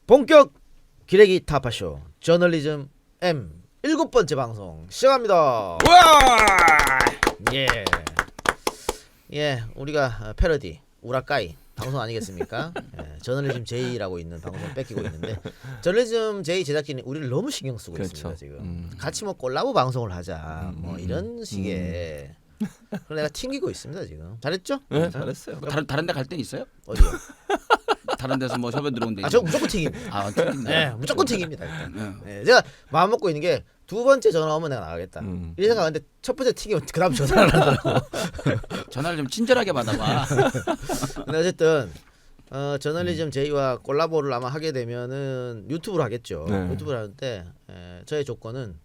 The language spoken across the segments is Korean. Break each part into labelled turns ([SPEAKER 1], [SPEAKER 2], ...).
[SPEAKER 1] 본격 기레기 타파쇼 저널리즘 M 7번째 방송 시작합니다.
[SPEAKER 2] 와!
[SPEAKER 1] 예. 예, 우리가 패러디 우라카이 방송 아니겠습니까? 예, 저널리즘 J라고 있는 방송 뺏기고 있는데 저널리즘 J 제작진이 우리를 너무 신경 쓰고
[SPEAKER 2] 그렇죠.
[SPEAKER 1] 있습니다 지금. 같이 뭐 콜라보 방송을 하자 뭐 이런 식의. 그래서 내가 튕기고 있습니다 지금. 잘했죠?
[SPEAKER 2] 네, 잘했어요.
[SPEAKER 3] 다른 데 갈 땐 있어요?
[SPEAKER 1] 어디요?
[SPEAKER 3] 다른 데서 뭐 협연 들어온데.
[SPEAKER 1] 아, 저 무조건 튕깁니다.
[SPEAKER 3] 아, 튕긴다.
[SPEAKER 1] 네, 무조건 튕깁니다 일단. 네, 제가 마음 먹고 있는 게 두 번째 전화 오면 내가 나가겠다. 이 생각하는데 첫 번째 튀기면 그 다음 전화를 하더라고.
[SPEAKER 3] 전화를 좀 친절하게 받아봐.
[SPEAKER 1] 근데 어쨌든 저널리즘 J와 콜라보를 아마 하게 되면은 유튜브로 하겠죠.
[SPEAKER 2] 네.
[SPEAKER 1] 유튜브를 하는데 저의 조건은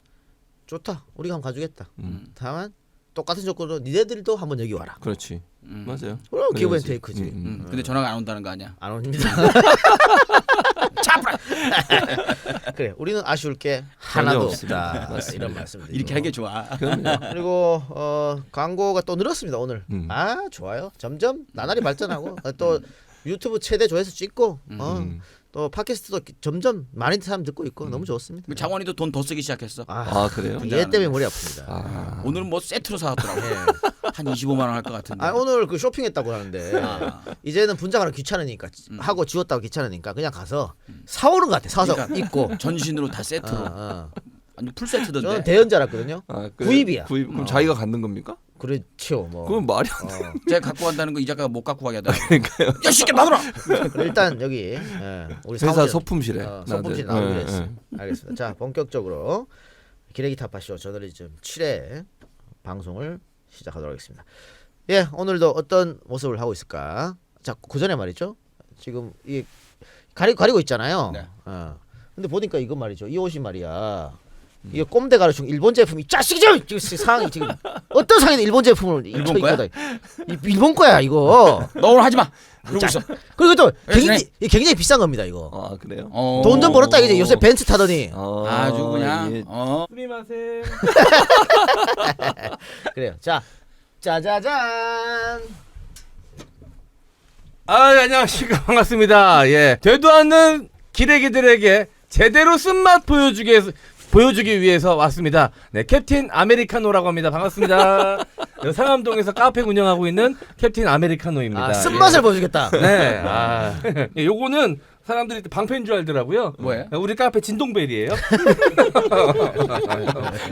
[SPEAKER 1] 좋다. 우리가 한번 가주겠다. 다만 똑같은 조건으로 니네들도 한번 여기 와라.
[SPEAKER 2] 그렇지. 맞아요.
[SPEAKER 1] 그럼 기브 앤
[SPEAKER 2] 그래야지.
[SPEAKER 1] 테이크지.
[SPEAKER 3] 근데 전화가 안 온다는 거 아니야?
[SPEAKER 1] 안 옵니다. 그래, 우리는 아쉬울 게 하나도 없다. 이런 말씀드리고.
[SPEAKER 3] 이렇게 하는 게 좋아.
[SPEAKER 1] 그리고 광고가 또 늘었습니다 오늘. 아 좋아요. 점점 나날이 발전하고 또 유튜브 최대 조회수 찍고 또 팟캐스트도 점점 많은 사람 듣고 있고 너무 좋습니다.
[SPEAKER 3] 장원이도 돈 더 쓰기 시작했어.
[SPEAKER 2] 아, 그래요?
[SPEAKER 1] 얘 때문에 머리 아픕니다.
[SPEAKER 2] 아,
[SPEAKER 3] 오늘은 뭐 세트로 사왔더라고. 한 25만 원 할 것 같은데.
[SPEAKER 1] 아 오늘 그 쇼핑했다고 하는데 이제는 분장하는 귀찮으니까 하고 지웠다고 귀찮으니까 그냥 가서 사오는 것 같아. 사서
[SPEAKER 3] 그러니까
[SPEAKER 1] 입고.
[SPEAKER 3] 전신으로 다 세트로. 아니 풀 세트던데.
[SPEAKER 1] 저는 대연 줄 알았거든요.
[SPEAKER 2] 아,
[SPEAKER 1] 구입이야.
[SPEAKER 2] 구입. 그럼 자기가 갖는 겁니까?
[SPEAKER 1] 그렇죠 뭐.
[SPEAKER 2] 그건 말이 안 돼.
[SPEAKER 3] 제가 갖고 간다는 거 이 작가가 못 갖고 가게 하더라고.
[SPEAKER 2] 그러니까요.
[SPEAKER 3] 야 쉽게 놔둬라.
[SPEAKER 1] 일단 여기 우리
[SPEAKER 2] 회사
[SPEAKER 1] 사무실,
[SPEAKER 2] 소품실에.
[SPEAKER 1] 소품실
[SPEAKER 2] 나들.
[SPEAKER 1] 나오기로
[SPEAKER 2] 예,
[SPEAKER 1] 했어요. 알겠습니다. 자 본격적으로 기레기 타파쇼 저널리즘 7회 방송을 시작하도록 하겠습니다. 예, 오늘도 어떤 모습을 하고 있을까? 자, 그 전에 말이죠. 지금 이 가리고 있잖아요.
[SPEAKER 3] 네.
[SPEAKER 1] 근데 보니까 이거 말이죠. 이 옷이 말이야. 이게 꼼대 가르충 일본 제품이 짜식이죠. 지금 상황이 지금 어떤 상황에 일본 제품을
[SPEAKER 3] 일본 거야?
[SPEAKER 1] 일본 거야 이거.
[SPEAKER 3] 너 오늘 하지 마. 그러고 있어.
[SPEAKER 1] 그리고 또
[SPEAKER 3] 그래,
[SPEAKER 1] 굉장히 비싼 겁니다 이거.
[SPEAKER 2] 아, 그래요?
[SPEAKER 1] 돈 좀 벌었다 이제 요새 벤츠 타더니.
[SPEAKER 3] 아주 그냥.
[SPEAKER 2] 예.
[SPEAKER 3] 스미마세.
[SPEAKER 1] 그래요. 자, 짜자잔.
[SPEAKER 4] 아, 안녕하십니까. 반갑습니다. 예. 되도 않는 기레기들에게 제대로 쓴맛 보여주기 위해서 왔습니다. 네, 캡틴 아메리카노라고 합니다. 반갑습니다. 상암동에서 카페 운영하고 있는 캡틴 아메리카노입니다.
[SPEAKER 1] 쓴맛을 보여주겠다.
[SPEAKER 4] 네. 예, 요거는 사람들이 방패인 줄 알더라고요.
[SPEAKER 3] 뭐예요?
[SPEAKER 4] 우리 카페 진동벨이에요.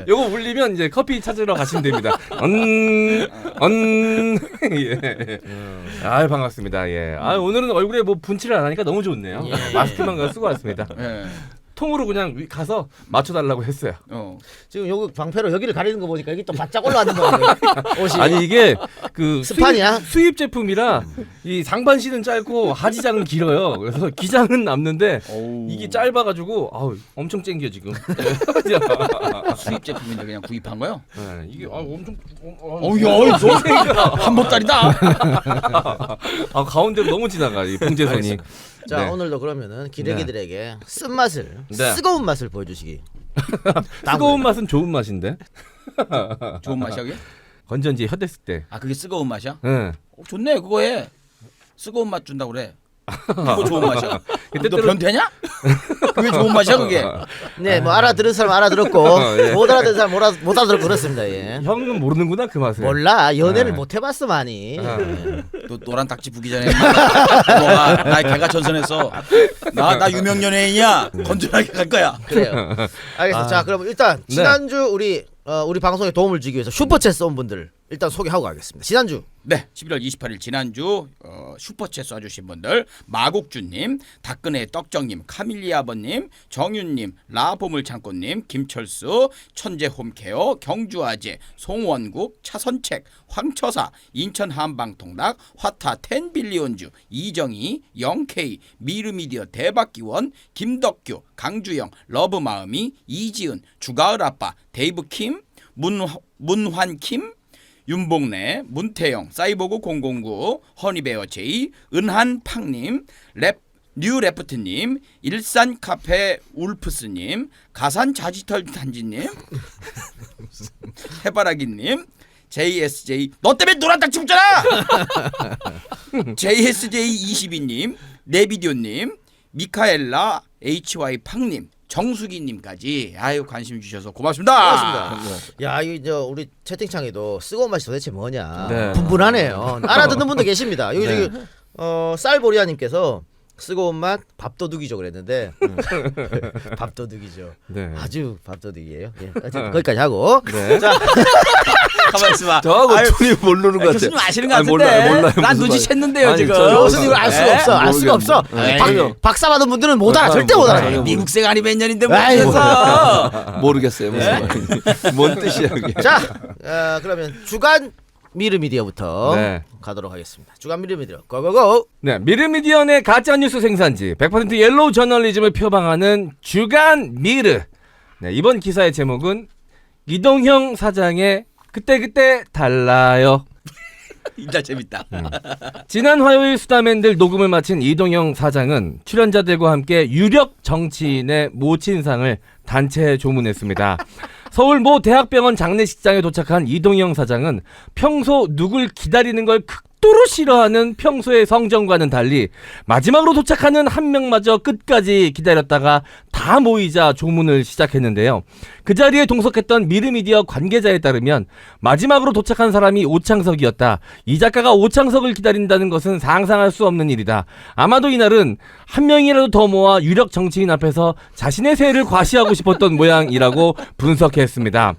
[SPEAKER 4] 요거 울리면 이제 커피 찾으러 가시면 됩니다. 예. 아, 반갑습니다. 예. 아, 오늘은 얼굴에 뭐 분칠을 안 하니까 너무 좋네요.
[SPEAKER 1] 예.
[SPEAKER 4] 마스크만 쓰고 왔습니다.
[SPEAKER 3] 예.
[SPEAKER 4] 통으로 그냥 가서 맞춰달라고 했어요.
[SPEAKER 1] 지금 여기 방패로 여기를 가리는 거 보니까 여기 또 바짝 올라왔는 거예요. 옷이.
[SPEAKER 4] 아니 이게 그
[SPEAKER 1] 스판이야?
[SPEAKER 4] 수입 제품이라 이 상반신은 짧고 하지장은 길어요. 그래서 기장은 남는데 이게 짧아가지고 아우 엄청 쨍겨 지금.
[SPEAKER 3] 수입 제품인데 그냥 구입한 거요?
[SPEAKER 4] 네, 이게 엄청.
[SPEAKER 3] 어야, 한 보따리다.
[SPEAKER 4] 아 가운데로 너무 지나가 이 봉제선이.
[SPEAKER 1] 자,
[SPEAKER 4] 네.
[SPEAKER 1] 오늘도 그러면은 기레기들에게 쓴맛을,
[SPEAKER 4] 네.
[SPEAKER 1] 쓰거운 맛을 보여주시기.
[SPEAKER 4] 뜨거운 맛은 좋은 맛인데
[SPEAKER 3] 좋은 맛이야 그게?
[SPEAKER 4] 건전지 혀댔을 때.
[SPEAKER 3] 아 그게 쓰거운 맛이야?
[SPEAKER 4] 네.
[SPEAKER 3] 좋네 그거 해. 쓰거운 맛 준다고 그래. 그거 좋은 맛이야.
[SPEAKER 4] 그때
[SPEAKER 3] 너 변태냐? 그게 좋은 맛이야 그게?
[SPEAKER 1] 네, 뭐 알아들은 사람 알아들었고
[SPEAKER 4] 예.
[SPEAKER 1] 못 알아듣는 사람 못 알아들었고 그렇습니다. 예.
[SPEAKER 4] 형은 모르는구나 그 맛을.
[SPEAKER 1] 몰라, 연애를
[SPEAKER 4] 네.
[SPEAKER 1] 못 해봤어 많이. 예.
[SPEAKER 3] 너 노란 딱지 부기 전에 너가 나 개가 전선했어. 나 유명 연예인이야. 건전하게 갈 거야.
[SPEAKER 1] 그래요. 알겠습니다. 자, 그럼 일단
[SPEAKER 4] 네.
[SPEAKER 1] 지난주 우리 방송에 도움을 주기 위해서 슈퍼챗 쏜 분들 일단 소개하고 가겠습니다. 지난주
[SPEAKER 3] 네, 11월 28일 지난주 슈퍼챗 쏴주신 분들 마국주님, 다끈의 떡정님, 카밀리아버님, 정윤님, 라보물창고님, 김철수, 천재홈케어, 경주아재, 송원국, 차선책, 황처사, 인천 한방통닭, 화타 10빌리온주, 이정희, 영케이, 미르미디어 대박기원, 김덕규, 강주영, 러브마음이, 이지은, 주가을아빠, 데이브킴, 문환킴, 윤봉래, 문태영, 사이보그 009, 허니베어 제이, 은한팡님, 뉴레프트님, 일산카페 울프스님, 가산자지털 단지님, 해바라기님, JSJ 너 때문에 노란 딱지 붙잖아. JSJ22님, 네비디오님, 미카엘라 HY 팡님, 정수기님까지 아유 관심 주셔서 고맙습니다.
[SPEAKER 1] 고맙습니다. 야, 이저 우리 채팅창에도 쓰고 맛이 도대체 뭐냐
[SPEAKER 4] 네.
[SPEAKER 1] 분분하네요. 알아듣는 분도 계십니다. 여기
[SPEAKER 4] 네.
[SPEAKER 1] 저기 쌀보리아님께서 쓰고 온 맛 밥도둑이죠 그랬는데 밥도둑이죠.
[SPEAKER 4] 네.
[SPEAKER 1] 아주 밥도둑이에요. 예, 거기까지 하고
[SPEAKER 4] 네.
[SPEAKER 1] 자
[SPEAKER 3] 가만 있어봐.
[SPEAKER 2] 저하고
[SPEAKER 3] 아유,
[SPEAKER 2] 둘이 모르는 것 같아.
[SPEAKER 3] 교수님 아시는 것
[SPEAKER 2] 아니,
[SPEAKER 3] 같은데.
[SPEAKER 2] 몰라요.
[SPEAKER 3] 난
[SPEAKER 2] 무슨
[SPEAKER 3] 눈치챘는데요
[SPEAKER 2] 아니,
[SPEAKER 3] 지금.
[SPEAKER 2] 저
[SPEAKER 1] 교수님을 알 수가
[SPEAKER 3] 네?
[SPEAKER 1] 없어. 알 수가 없어.
[SPEAKER 2] 모르겠네.
[SPEAKER 3] 전혀.
[SPEAKER 1] 박사 받은 분들은 못 알아. 절대 못 알아.
[SPEAKER 2] 전혀
[SPEAKER 3] 미국생 아니 몇 년인데
[SPEAKER 1] 아이,
[SPEAKER 3] 모르겠어.
[SPEAKER 2] 모르겠어요. 무슨 말인지. 뭔 뜻이야 그게.
[SPEAKER 1] 자, 그러면 주간 미르미디어부터
[SPEAKER 4] 네.
[SPEAKER 1] 가도록 하겠습니다. 주간 미르미디어 고고고.
[SPEAKER 4] 네, 미르미디어 내 가짜뉴스 생산지 100% 옐로우 저널리즘을 표방하는 주간 미르. 네, 이번 기사의 제목은 이동형 사장의 그때그때 달라요.
[SPEAKER 3] 진짜 재밌다.
[SPEAKER 4] 지난 화요일 수다맨들 녹음을 마친 이동형 사장은 출연자들과 함께 유력 정치인의 모친상을 단체 조문했습니다. 서울 모 대학병원 장례식장에 도착한 이동형 사장은 평소 누굴 기다리는 걸 극도로 싫어하는 평소의 성정과는 달리 마지막으로 도착하는 한 명마저 끝까지 기다렸다가 다 모이자 조문을 시작했는데요. 그 자리에 동석했던 미르미디어 관계자에 따르면 마지막으로 도착한 사람이 오창석이었다. 이 작가가 오창석을 기다린다는 것은 상상할 수 없는 일이다. 아마도 이날은 한 명이라도 더 모아 유력 정치인 앞에서 자신의 세를 과시하고 싶었던 모양이라고 분석했습니다.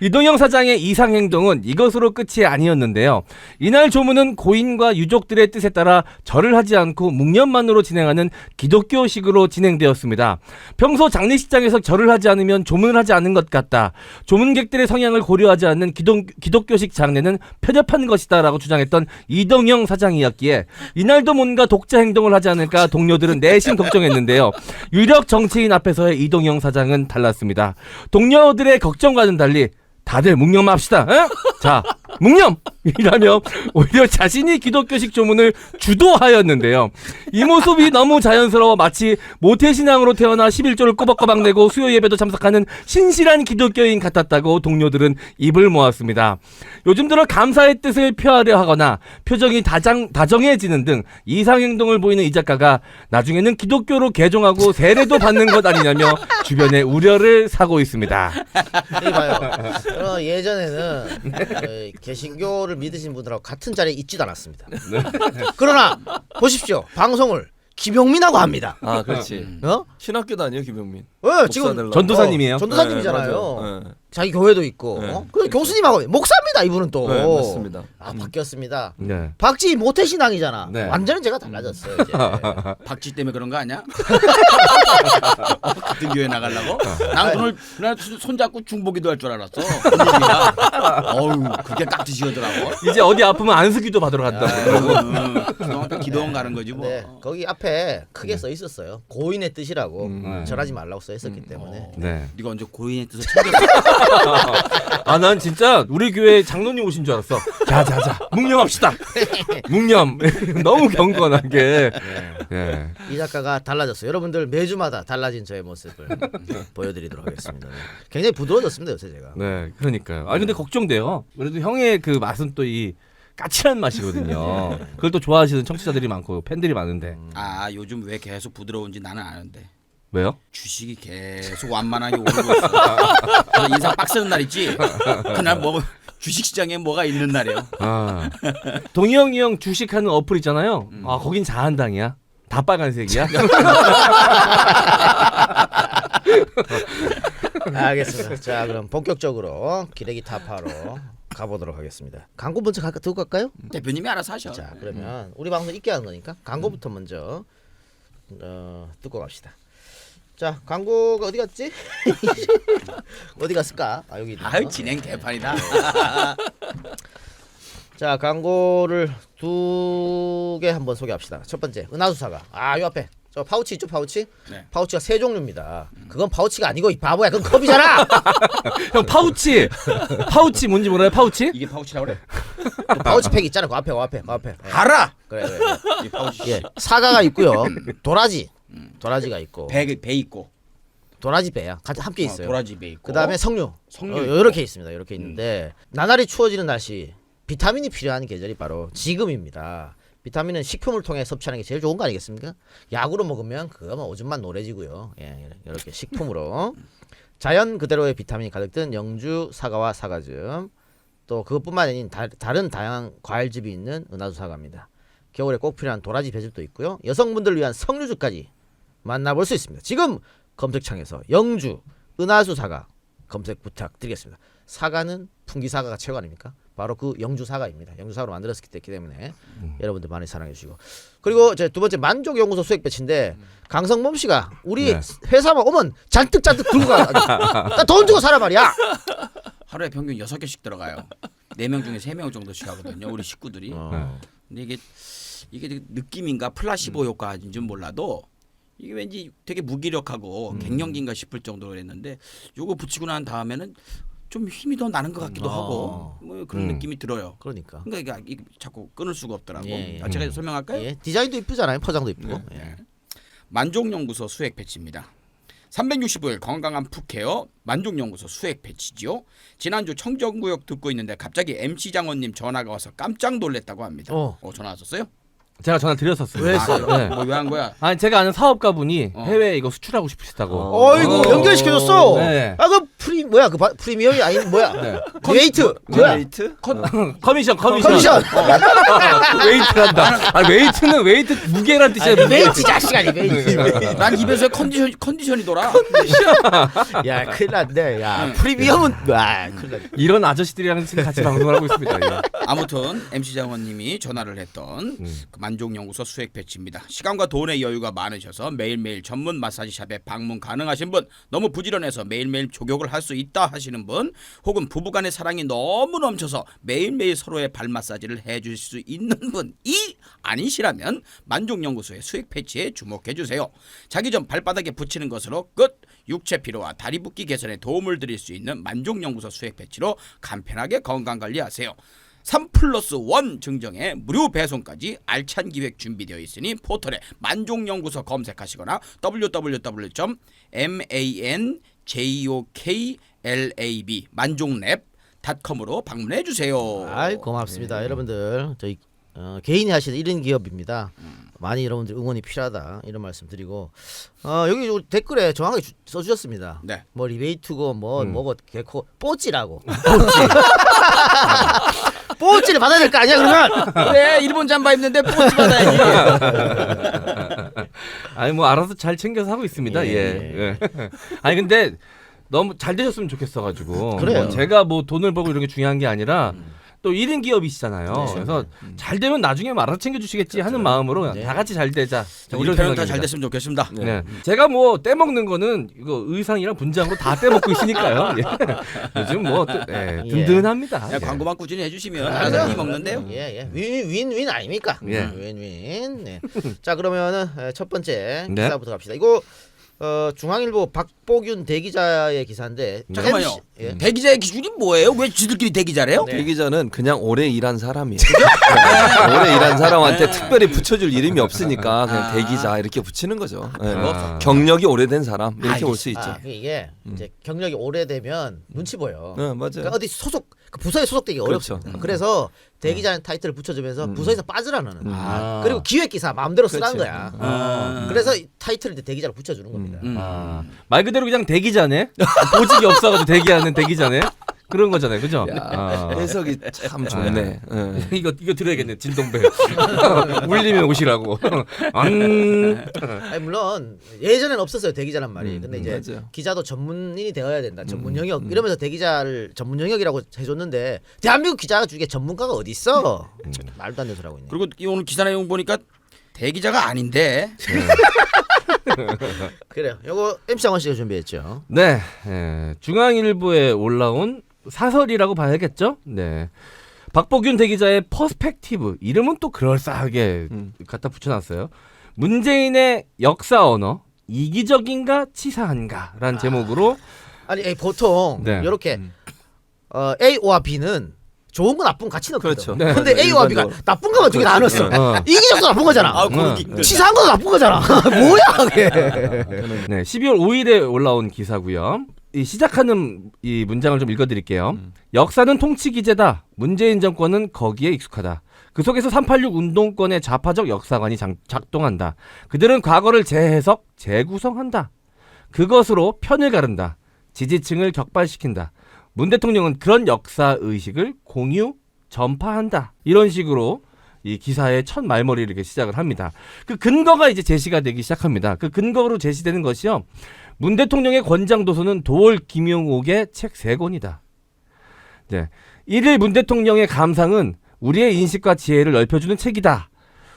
[SPEAKER 4] 이동형 사장의 이상 행동은 이것으로 끝이 아니었는데요. 이날 조문은 고인과 유족들의 뜻에 따라 절을 하지 않고 묵념만으로 진행하는 기독교식으로 진행되었습니다. 평소 장례식장에서 절을 하지 않으면 조문을 하지 않는 것 같다. 조문객들의 성향을 고려하지 않는 기독교식 장례는 편협한 것이다 라고 주장했던 이동형 사장이었기에 이날도 뭔가 독자 행동을 하지 않을까 동료들은 내심 걱정했는데요. 유력 정치인 앞에서의 이동형 사장은 달랐습니다. 동료들의 걱정과는 달리 다들 묵념합시다. 에? 자, 묵념이라며 오히려 자신이 기독교식 조문을 주도하였는데요. 이 모습이 너무 자연스러워 마치 모태신앙으로 태어나 11조를 꼬박꼬박 내고 수요 예배도 참석하는 신실한 기독교인 같았다고 동료들은 입을 모았습니다. 요즘 들어 감사의 뜻을 표하려 하거나 표정이 다정해지는 등 이상 행동을 보이는 이 작가가 나중에는 기독교로 개종하고 세례도 받는 것 아니냐며 주변의 우려를 사고 있습니다.
[SPEAKER 1] 이봐요. 예전에는 개신교를 믿으신 분들하고 같은 자리에 있지도 않았습니다. 그러나 보십시오. 방송을 김용민하고 합니다.
[SPEAKER 2] 아 그렇지.
[SPEAKER 1] 어?
[SPEAKER 2] 신학교도 아니에요 김용민.
[SPEAKER 1] 지금
[SPEAKER 2] 목사들하고.
[SPEAKER 4] 전도사님이에요.
[SPEAKER 1] 전도사님이잖아요.
[SPEAKER 2] 네, 맞아요.
[SPEAKER 1] 자기 교회도 있고.
[SPEAKER 2] 네.
[SPEAKER 1] 그 교수님하고 목사입니다. 이분은 또.
[SPEAKER 2] 네, 맞습니다.
[SPEAKER 1] 바뀌었습니다.
[SPEAKER 4] 네.
[SPEAKER 1] 박지 모태신앙이잖아.
[SPEAKER 4] 네.
[SPEAKER 1] 완전히 제가 달라졌어요. 이제.
[SPEAKER 3] 박쥐 때문에 그런 거 아니야? 같은 교회 나가려고? 난 오늘 그날 손잡고 중보기도 할 줄 알았어. 어우 그게 깍듯이더라고.
[SPEAKER 4] 이제 어디 아프면 안수기도 받으러 간다.
[SPEAKER 3] 그동안 기도원 가는 거지 뭐.
[SPEAKER 1] 네, 거기 앞에 크게 써 있었어요. 고인의 뜻이라고
[SPEAKER 4] 네.
[SPEAKER 1] 절하지 말라고 써 있었기 때문에.
[SPEAKER 4] 네.
[SPEAKER 3] 네가 언제 고인의 뜻을 챙겼어?
[SPEAKER 4] 아, 난 진짜 우리 교회 장로님 오신 줄 알았어. 자자자, 묵념합시다. 묵념. 너무 경건하게. 네.
[SPEAKER 1] 이 작가가 달라졌어요. 여러분들 매주마다 달라진 저의 모습을 보여드리도록 하겠습니다. 네. 굉장히 부드러워졌습니다 요새 제가.
[SPEAKER 4] 네, 그러니까요. 아 근데 걱정돼요. 그래도 형의 그 맛은 또 이 까칠한 맛이거든요. 그걸 또 좋아하시는 청취자들이 많고 팬들이 많은데.
[SPEAKER 3] 아 요즘 왜 계속 부드러운지 나는 아는데.
[SPEAKER 4] 왜요?
[SPEAKER 3] 주식이 계속 완만하게 오르고 있어. 그래서 인상 빡세는 날 있지. 그날 뭐 주식시장에 뭐가 있는 날이에요.
[SPEAKER 4] 아. 동영이 형 주식하는 어플 있잖아요. 아 거긴 자한당이야. 다 빨간색이야.
[SPEAKER 1] 알겠습니다. 자 그럼 본격적으로 기레기 타파로 가보도록 하겠습니다. 광고 먼저 듣고 갈까요?
[SPEAKER 3] 대표님이 알아서 하셔.
[SPEAKER 1] 자 그러면 우리 방송 있게 하는 거니까 광고부터 먼저 듣고 갑시다. 자 광고가 어디 갔지? 어디 갔을까? 아 여기 있네.
[SPEAKER 3] 아유 진행 개판이다.
[SPEAKER 1] 자 광고를 두 개 한번 소개합시다. 첫 번째 은하수사가 요 앞에 저 파우치 있죠 파우치?
[SPEAKER 3] 네.
[SPEAKER 1] 파우치가 세 종류입니다. 그건 파우치가 아니고 이 바보야 그건 컵이잖아.
[SPEAKER 4] 형 파우치. 파우치 뭔지 몰라요? 파우치?
[SPEAKER 3] 이게 파우치라고 그래?
[SPEAKER 1] 그 파우치 팩 있잖아 그 앞에 예.
[SPEAKER 3] 알아.
[SPEAKER 1] 그래.
[SPEAKER 3] 이 파우치.
[SPEAKER 1] 예 사과가 있고요. 도라지가 있고
[SPEAKER 3] 배 있고.
[SPEAKER 1] 도라지 배야 같이 함께 있어요.
[SPEAKER 3] 도라지 배 있고.
[SPEAKER 1] 그 다음에 석류
[SPEAKER 3] 석류
[SPEAKER 1] 이렇게 있습니다. 이렇게 있는데 나날이 추워지는 날씨 비타민이 필요한 계절이 바로 지금입니다. 비타민은 식품을 통해 섭취하는 게 제일 좋은 거 아니겠습니까? 약으로 먹으면 그거 뭐 오줌만 노래지고요. 예, 이렇게 식품으로 자연 그대로의 비타민이 가득 든 영주 사과와 사과즙, 또 그것뿐만 아닌 다른 다양한 과일즙이 있는 은하수 사과입니다. 겨울에 꼭 필요한 도라지 배즙도 있고요. 여성분들을 위한 석류즙까지 만나볼 수 있습니다. 지금 검색창에서 영주 은하수 사과 검색 부탁드리겠습니다. 사과는 풍기 사과가 최고 아닙니까? 바로 그 영주 사과입니다. 영주 사과로 만들었기 때문에 여러분들 많이 사랑해 주시고, 그리고 제 두 번째 만족 연구소 수액 배치인데 강성범 씨가 우리
[SPEAKER 4] 네.
[SPEAKER 1] 회사만 오면 잔뜩 들고 가. 돈 주고 사라 말이야.
[SPEAKER 3] 하루에 평균 6개씩 들어가요. 4명 중에 3명 정도씩 하거든요. 우리 식구들이. 근데 이게 느낌인가 플라시보 효과인지 몰라도 이게 왠지 되게 무기력하고 갱년기인가 싶을 정도로 했는데 요거 붙이고 난 다음에는 좀 힘이 더 나는 것 같기도 하고 뭐 그런 느낌이 들어요.
[SPEAKER 1] 그러니까.
[SPEAKER 3] 그러니까 이게 자꾸 끊을 수가 없더라고.
[SPEAKER 1] 예, 예.
[SPEAKER 3] 제가 설명할까요?
[SPEAKER 1] 예, 디자인도 이쁘잖아요. 포장도 이쁘고.
[SPEAKER 3] 네.
[SPEAKER 1] 예.
[SPEAKER 3] 만족연구소 수액 패치입니다. 365일 건강한 푸케어 만족연구소 수액 패치지요. 지난주 청정구역 듣고 있는데 갑자기 MC 장원님 전화가 와서 깜짝 놀랐다고 합니다. 전화 왔었어요?
[SPEAKER 4] 제가 전화 드렸었어요.
[SPEAKER 1] 왜 했어요?
[SPEAKER 4] 네.
[SPEAKER 3] 뭐 왜 한 거야?
[SPEAKER 4] 아니 제가 아는 사업가분이 해외에 이거 수출하고 싶으시다고.
[SPEAKER 1] 어이구 연결시켜줬어.
[SPEAKER 4] 네.
[SPEAKER 1] 아 그 뭐야 그 프리미엄이 아니 뭐야? 웨이트 뭐야?
[SPEAKER 2] 웨이트?
[SPEAKER 4] 커미션.
[SPEAKER 1] 컨디션.
[SPEAKER 4] 웨이트란다. 아 웨이트는 웨이트 무게란 뜻이야. 무게.
[SPEAKER 1] 웨이트 자식 아니 웨이트.
[SPEAKER 3] 난 입에서 컨디션이 돌아.
[SPEAKER 1] 야 큰일 났네. 야 프리미엄은 큰일 났네.
[SPEAKER 4] 이런 아저씨들이랑 지금 같이 방송을 하고 있습니다. 예.
[SPEAKER 3] 아무튼 MC 장원님이 전화를 했던 그 만족연구소 수액 패치입니다. 시간과 돈의 여유가 많으셔서 매일매일 전문 마사지샵에 방문 가능하신 분, 너무 부지런해서 매일매일 족욕을 할 수 있다 하시는 분, 혹은 부부간의 사랑이 너무 넘쳐서 매일매일 서로의 발 마사지를 해줄 수 있는 분이 아니시라면 만족연구소의 수액 패치에 주목해주세요. 자기 전 발바닥에 붙이는 것으로 끝. 육체 피로와 다리 붓기 개선에 도움을 드릴 수 있는 만족연구소 수액 패치로 간편하게 건강관리하세요. 3+1 증정에 무료 배송까지 알찬 기획 준비되어 있으니 포털에 만족연구소 검색하시거나 www.manjoklab 만족랩.com으로 방문해 주세요.
[SPEAKER 1] 아이 고맙습니다. 여러분들 저희 개인이 하시는 이런 기업입니다. 많이 여러분들 응원이 필요하다 이런 말씀 드리고, 여기 댓글에 정확하게 써주셨습니다.
[SPEAKER 3] 네.
[SPEAKER 1] 뭐 리베이트고 뭐고 개코 뽀찌라고. 뽀찌를 받아야 될 거 아니야 그러면?
[SPEAKER 3] 그래 일본 잠바 입는데 뽀찌 받아야지.
[SPEAKER 4] 아니 뭐 알아서 잘 챙겨서 하고 있습니다. 예. 아니 근데 너무 잘 되셨으면 좋겠어가지고.
[SPEAKER 1] 그래요.
[SPEAKER 4] 뭐 제가 뭐 돈을 벌고 이런 게 중요한 게 아니라 또 1인 기업이시잖아요. 그래서 잘 되면 나중에 뭐 알아서 챙겨주시겠지 하는 마음으로 다 같이 잘 되자.
[SPEAKER 3] 우리
[SPEAKER 4] 이런
[SPEAKER 3] 편은 다
[SPEAKER 4] 생각입니다.
[SPEAKER 3] 잘 됐으면 좋겠습니다.
[SPEAKER 4] 네. 제가 뭐 떼먹는 거는 이거 의상이랑 분장으로 다 떼먹고 있으니까요. 예. 요즘 뭐 든든합니다.
[SPEAKER 3] 야,
[SPEAKER 4] 예.
[SPEAKER 3] 광고만 꾸준히 해주시면 알아서 먹는데요.
[SPEAKER 1] 예. 윈윈 아닙니까?
[SPEAKER 4] 예.
[SPEAKER 1] 윈윈. 네. 자 그러면은 첫 번째
[SPEAKER 4] 네.
[SPEAKER 1] 기사부터 갑시다. 이거 중앙일보 박보균 대기자의 기사인데
[SPEAKER 3] 잠깐만요.
[SPEAKER 1] MC, 예.
[SPEAKER 3] 대기자의 기준이 뭐예요? 왜 지들끼리 대기자래요?
[SPEAKER 1] 네.
[SPEAKER 2] 대기자는 그냥 오래 일한 사람이에요. 오래 일한 사람한테 특별히 붙여줄 이름이 없으니까 그냥 대기자 이렇게 붙이는 거죠. 네. 경력이 오래된 사람 이렇게 볼 수 있죠.
[SPEAKER 1] 이게 이제 경력이 오래되면 눈치 보여.
[SPEAKER 2] 네, 맞아요.
[SPEAKER 1] 그러니까 어디 그 부서에 소속되기
[SPEAKER 2] 그렇죠.
[SPEAKER 1] 어렵습니다. 그래서 대기자는 타이틀을 붙여주면서 부서에서 빠지라는.
[SPEAKER 4] 아.
[SPEAKER 1] 그리고 기획기사 마음대로 쓰라는
[SPEAKER 2] 그렇지.
[SPEAKER 1] 거야. 그래서 이 타이틀을 이제 대기자로 붙여주는 겁니다.
[SPEAKER 4] 말 그대로 그냥 대기자네. 보직이 없어가지고 대기하는 대기자네. 그런 거잖아요, 그죠?
[SPEAKER 2] 해석이 참 좋네. 네.
[SPEAKER 4] 이거 들어야겠네, 진동배. 울리면 오시라고.
[SPEAKER 1] 아니, 물론 예전엔 없었어요 대기자란 말이. 근데 이제
[SPEAKER 2] 맞아요.
[SPEAKER 1] 기자도 전문인이 되어야 된다. 전문 영역 이러면서 대기자를 전문 영역이라고 해줬는데 대한민국 기자 중에 전문가가 어디 있어? 말도 안 되는 소리 하고 있네.
[SPEAKER 3] 그리고 오늘 기사 내용 보니까 대기자가 아닌데
[SPEAKER 1] 그래요. 요거 MC 장원 씨가 준비했죠.
[SPEAKER 4] 네, 중앙일보에 올라온 사설이라고 봐야겠죠. 네, 박보균 대기자의 퍼스펙티브, 이름은 또 그럴싸하게 갖다 붙여놨어요. 문재인의 역사 언어, 이기적인가 치사한가라는 제목으로.
[SPEAKER 1] 아니 보통
[SPEAKER 4] 네.
[SPEAKER 1] 이렇게 A와 B는 좋은 거 나쁜 거 같이 넣거든.
[SPEAKER 2] 그렇죠.
[SPEAKER 4] 네.
[SPEAKER 1] 근데 A와 B가 나쁜 거만 두개 다 넣었어. 이기적도 나쁜 거잖아. 치사한 것도 나쁜 거잖아. 뭐야 그게.
[SPEAKER 4] 네, 12월 5일에 올라온 기사고요. 이 시작하는 이 문장을 좀 읽어드릴게요. 역사는 통치 기제다. 문재인 정권은 거기에 익숙하다. 그 속에서 386 운동권의 좌파적 역사관이 작동한다. 그들은 과거를 재해석, 재구성한다. 그것으로 편을 가른다. 지지층을 격발시킨다. 문 대통령은 그런 역사 의식을 공유, 전파한다. 이런 식으로 이 기사의 첫 말머리를 이렇게 시작을 합니다. 그 근거가 이제 제시가 되기 시작합니다. 그 근거로 제시되는 것이요. 문 대통령의 권장 도서는 도올 김용옥의 책 3권이다. 네. 1일 문 대통령의 감상은 우리의 인식과 지혜를 넓혀주는 책이다.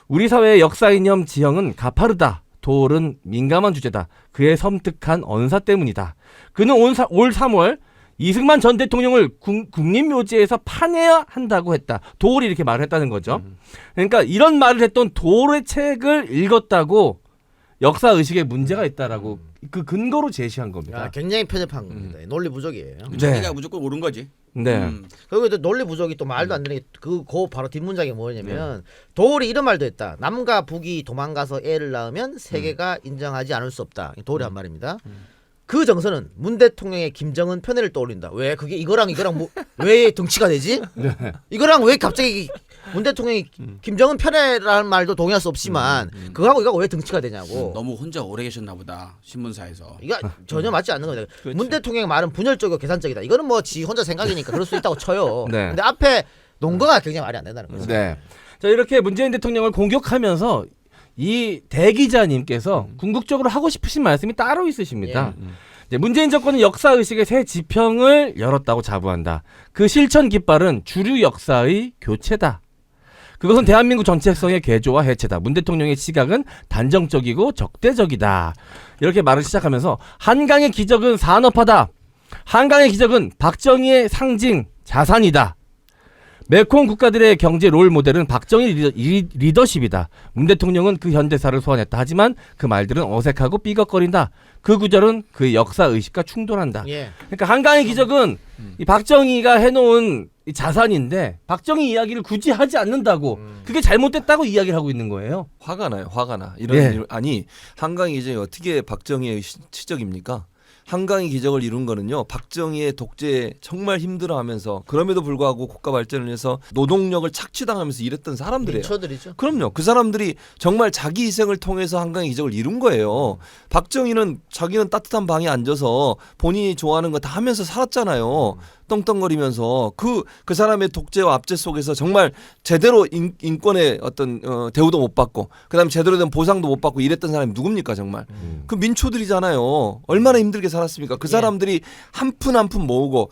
[SPEAKER 4] 우리 사회의 역사 이념 지형은 가파르다. 도올은 민감한 주제다. 그의 섬뜩한 언사 때문이다. 그는 올 3월 이승만 전 대통령을 국립묘지에서 파내야 한다고 했다. 도올이 이렇게 말을 했다는 거죠. 그러니까 이런 말을 했던 도올의 책을 읽었다고 역사 의식에 문제가 있다라고 그 근거로 제시한 겁니다.
[SPEAKER 1] 야, 굉장히 편협한 겁니다. 논리 부족이에요.
[SPEAKER 3] 자기가 무조건 옳은 거지.
[SPEAKER 4] 네.
[SPEAKER 1] 그리고 또 논리 부족이 또 말도 안 되는 게 그 바로 뒷문장이 뭐냐면 도올이 이런 말도 했다. 남과 북이 도망가서 애를 낳으면 세계가 인정하지 않을 수 없다. 도올이 한 말입니다. 그 정서는 문 대통령의 김정은 편애를 떠올린다. 왜 그게 이거랑 뭐, 왜 등치가 되지? 이거랑 왜 갑자기 문 대통령이 김정은 편애라는 말도 동의할 수 없지만 그거하고 이거 왜 등치가 되냐고.
[SPEAKER 3] 너무 혼자 오래 계셨나 보다. 신문사에서.
[SPEAKER 1] 이거 전혀 맞지 않는 거죠. 문 대통령의 말은 분열적이고 계산적이다. 이거는 뭐 지 혼자 생각이니까 그럴 수 있다고 쳐요.
[SPEAKER 4] 네.
[SPEAKER 1] 근데 앞에 논거가 굉장히 말이 안 된다는 거죠.
[SPEAKER 4] 네. 자, 이렇게 문재인 대통령을 공격하면서 이 대기자님께서 궁극적으로 하고 싶으신 말씀이 따로 있으십니다. 이제 문재인 정권은 역사 의식의 새 지평을 열었다고 자부한다. 그 실천 깃발은 주류 역사의 교체다. 그것은 대한민국 정체성의 개조와 해체다. 문 대통령의 시각은 단정적이고 적대적이다. 이렇게 말을 시작하면서 한강의 기적은 산업화다. 한강의 기적은 박정희의 상징 자산이다. 매콤 국가들의 경제 롤 모델은 박정희 리더십이다. 문 대통령은 그 현대사를 소환했다. 하지만 그 말들은 어색하고 삐걱거린다. 그 구절은 그 역사 의식과 충돌한다.
[SPEAKER 1] 예.
[SPEAKER 4] 그러니까 한강의 기적은 이 박정희가 해놓은 이 자산인데 박정희 이야기를 굳이 하지 않는다고 그게 잘못됐다고 이야기를 하고 있는 거예요.
[SPEAKER 2] 화가 나요. 화가 나. 이런
[SPEAKER 4] 예.
[SPEAKER 2] 일, 아니 한강의 기적이 어떻게 박정희의 치적입니까? 한강의 기적을 이룬 거는요. 박정희의 독재에 정말 힘들어하면서 그럼에도 불구하고 국가 발전을 위해서 노동력을 착취당하면서 일했던 사람들이에요.
[SPEAKER 1] 민초들이죠.
[SPEAKER 2] 그럼요. 그 사람들이 정말 자기 희생을 통해서 한강의 기적을 이룬 거예요. 박정희는 자기는 따뜻한 방에 앉아서 본인이 좋아하는 거 다 하면서 살았잖아요. 떵떵거리면서 그 사람의 독재와 압제 속에서 정말 제대로 인권의 어떤 대우도 못 받고 그다음에 제대로 된 보상도 못 받고 이랬던 사람이 누굽니까 정말. 그 민초들이잖아요. 얼마나 힘들게 살았습니까? 그 사람들이 한 푼 한 푼 모으고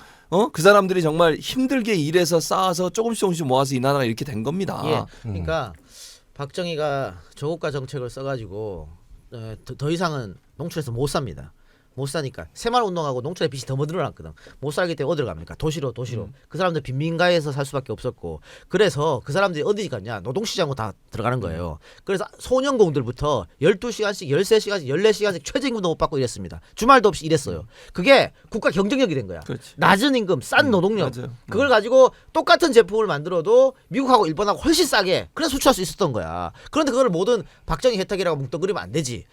[SPEAKER 2] 그 사람들이 정말 힘들게 일해서 쌓아서 조금씩 모아서 이 나라가 이렇게 된 겁니다.
[SPEAKER 1] 예. 그러니까 박정희가 저고가 정책을 써가지고 더 이상은 농촌에서 못 삽니다. 못 사니까 새마을 운동하고 농촌의 빚이 더 늘어났거든. 못 살기 때문에 어디로 갑니까? 도시로. 그 사람들 빈민가에서 살 수밖에 없었고 그래서 그 사람들이 어디 갔냐? 노동시장으로 다 들어가는 거예요. 그래서 소년공들부터 12시간씩 13시간씩 14시간씩 최저임금도 못 받고 이랬습니다. 주말도 없이 일했어요. 그게 국가 경쟁력이 된 거야.
[SPEAKER 2] 그렇지.
[SPEAKER 1] 낮은 임금 싼 노동력.
[SPEAKER 2] 맞아요.
[SPEAKER 1] 그걸 가지고 똑같은 제품을 만들어도 미국하고 일본하고 훨씬 싸게 그래서 수출할 수 있었던 거야. 그런데 그걸 모든 박정희 혜택이라고 뭉뚱그리면 안 되지.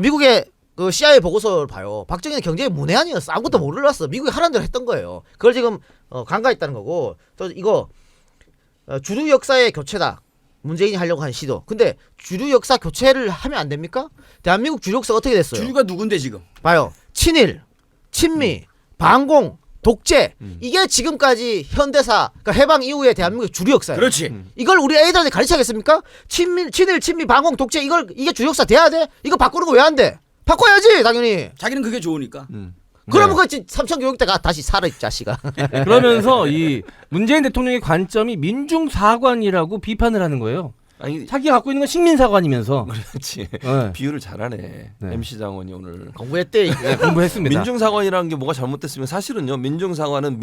[SPEAKER 1] 미국의 그 CIA 보고서를 봐요. 박정희는 경제에 문외한이었어. 아무것도 몰랐어. 미국이 하라는 대로 했던 거예요. 그걸 지금 간과했다는 거고 또 이거 주류 역사의 교체다. 문재인이 하려고 한 시도. 근데 주류 역사 교체를 하면 안 됩니까? 대한민국 주류 역사가 어떻게 됐어요?
[SPEAKER 3] 주류가 누군데 지금?
[SPEAKER 1] 봐요. 친일, 친미, 반공, 독재. 이게 지금까지 현대사 그러니까 해방 이후에 대한민국의 주류 역사예요.
[SPEAKER 3] 그렇지.
[SPEAKER 1] 이걸 우리 애들한테 가르쳐야겠습니까? 친일, 친미, 반공, 독재 이게 주류 역사 돼야 돼? 이거 바꾸는 거 왜 안 돼? 바꿔야지 당연히.
[SPEAKER 3] 자기는 그게 좋으니까.
[SPEAKER 1] 그러면 그 삼천 교육대가 다시 살아 이 자식아.
[SPEAKER 4] 그러면서 이 문재인 대통령의 관점이 민중사관이라고 비판을 하는 거예요.
[SPEAKER 2] 아니
[SPEAKER 4] 자기가 갖고 있는 건 식민사관이면서.
[SPEAKER 2] 그렇지.
[SPEAKER 4] 네.
[SPEAKER 2] 비유를 잘하네.
[SPEAKER 4] 네.
[SPEAKER 2] MC 장원이 오늘.
[SPEAKER 1] 공부했대.
[SPEAKER 4] 네, 공부했습니다.
[SPEAKER 2] 민중사관이라는 게 뭐가 잘못됐으면 사실은요. 민중사관은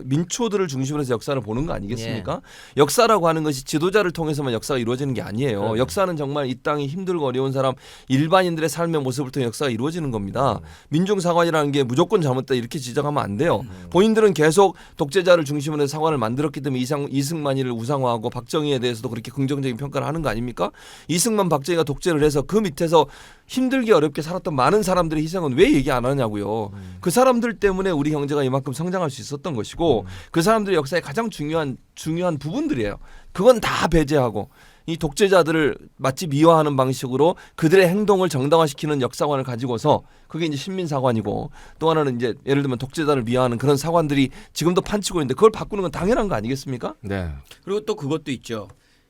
[SPEAKER 2] 민초들을 중심으로 해서 역사를 보는 거 아니겠습니까? 역사라고 하는 것이 지도자를 통해서만 역사가 이루어지는 게 아니에요. 역사는 정말 이 땅이 힘들고 어려운 사람 일반인들의 삶의 모습을 통해 역사가 이루어지는 겁니다. 민중사관이라는 게 무조건 잘못됐다 이렇게 지적하면 안 돼요. 본인들은 계속 독재자를 중심으로 해서 사관을 만들었기 때문에 이승만이를 우상화하고 박정희에 대해서도 그렇게 긍정적인 평가 평가를 하는 거 아닙니까? 이승만 박정희가 독재를 해서 그 밑에서 힘들게 어렵게 살았던 많은 사람들의 희생은 왜 얘기 안 하냐고요. 그 사람들 때문에 우리 경제가 이만큼 성장할 수 있었던 것이고 그 사람들의 역사의 가장 중요한 부분들이에요. 그건 다 배제하고 이 독재자들을 마치 미화하는 방식으로 그들의 행동을 정당화시키는 역사관을 가지고서 그게 이제 신민사관이고 또 하나는 이제 예를 들면 독재자를 미화하는 그런 사관들이 지금도 판치고 있는데 그걸 바꾸는 건 당연한 거 아니겠습니까?
[SPEAKER 4] 네.
[SPEAKER 3] 그리고 또 그것도 있죠.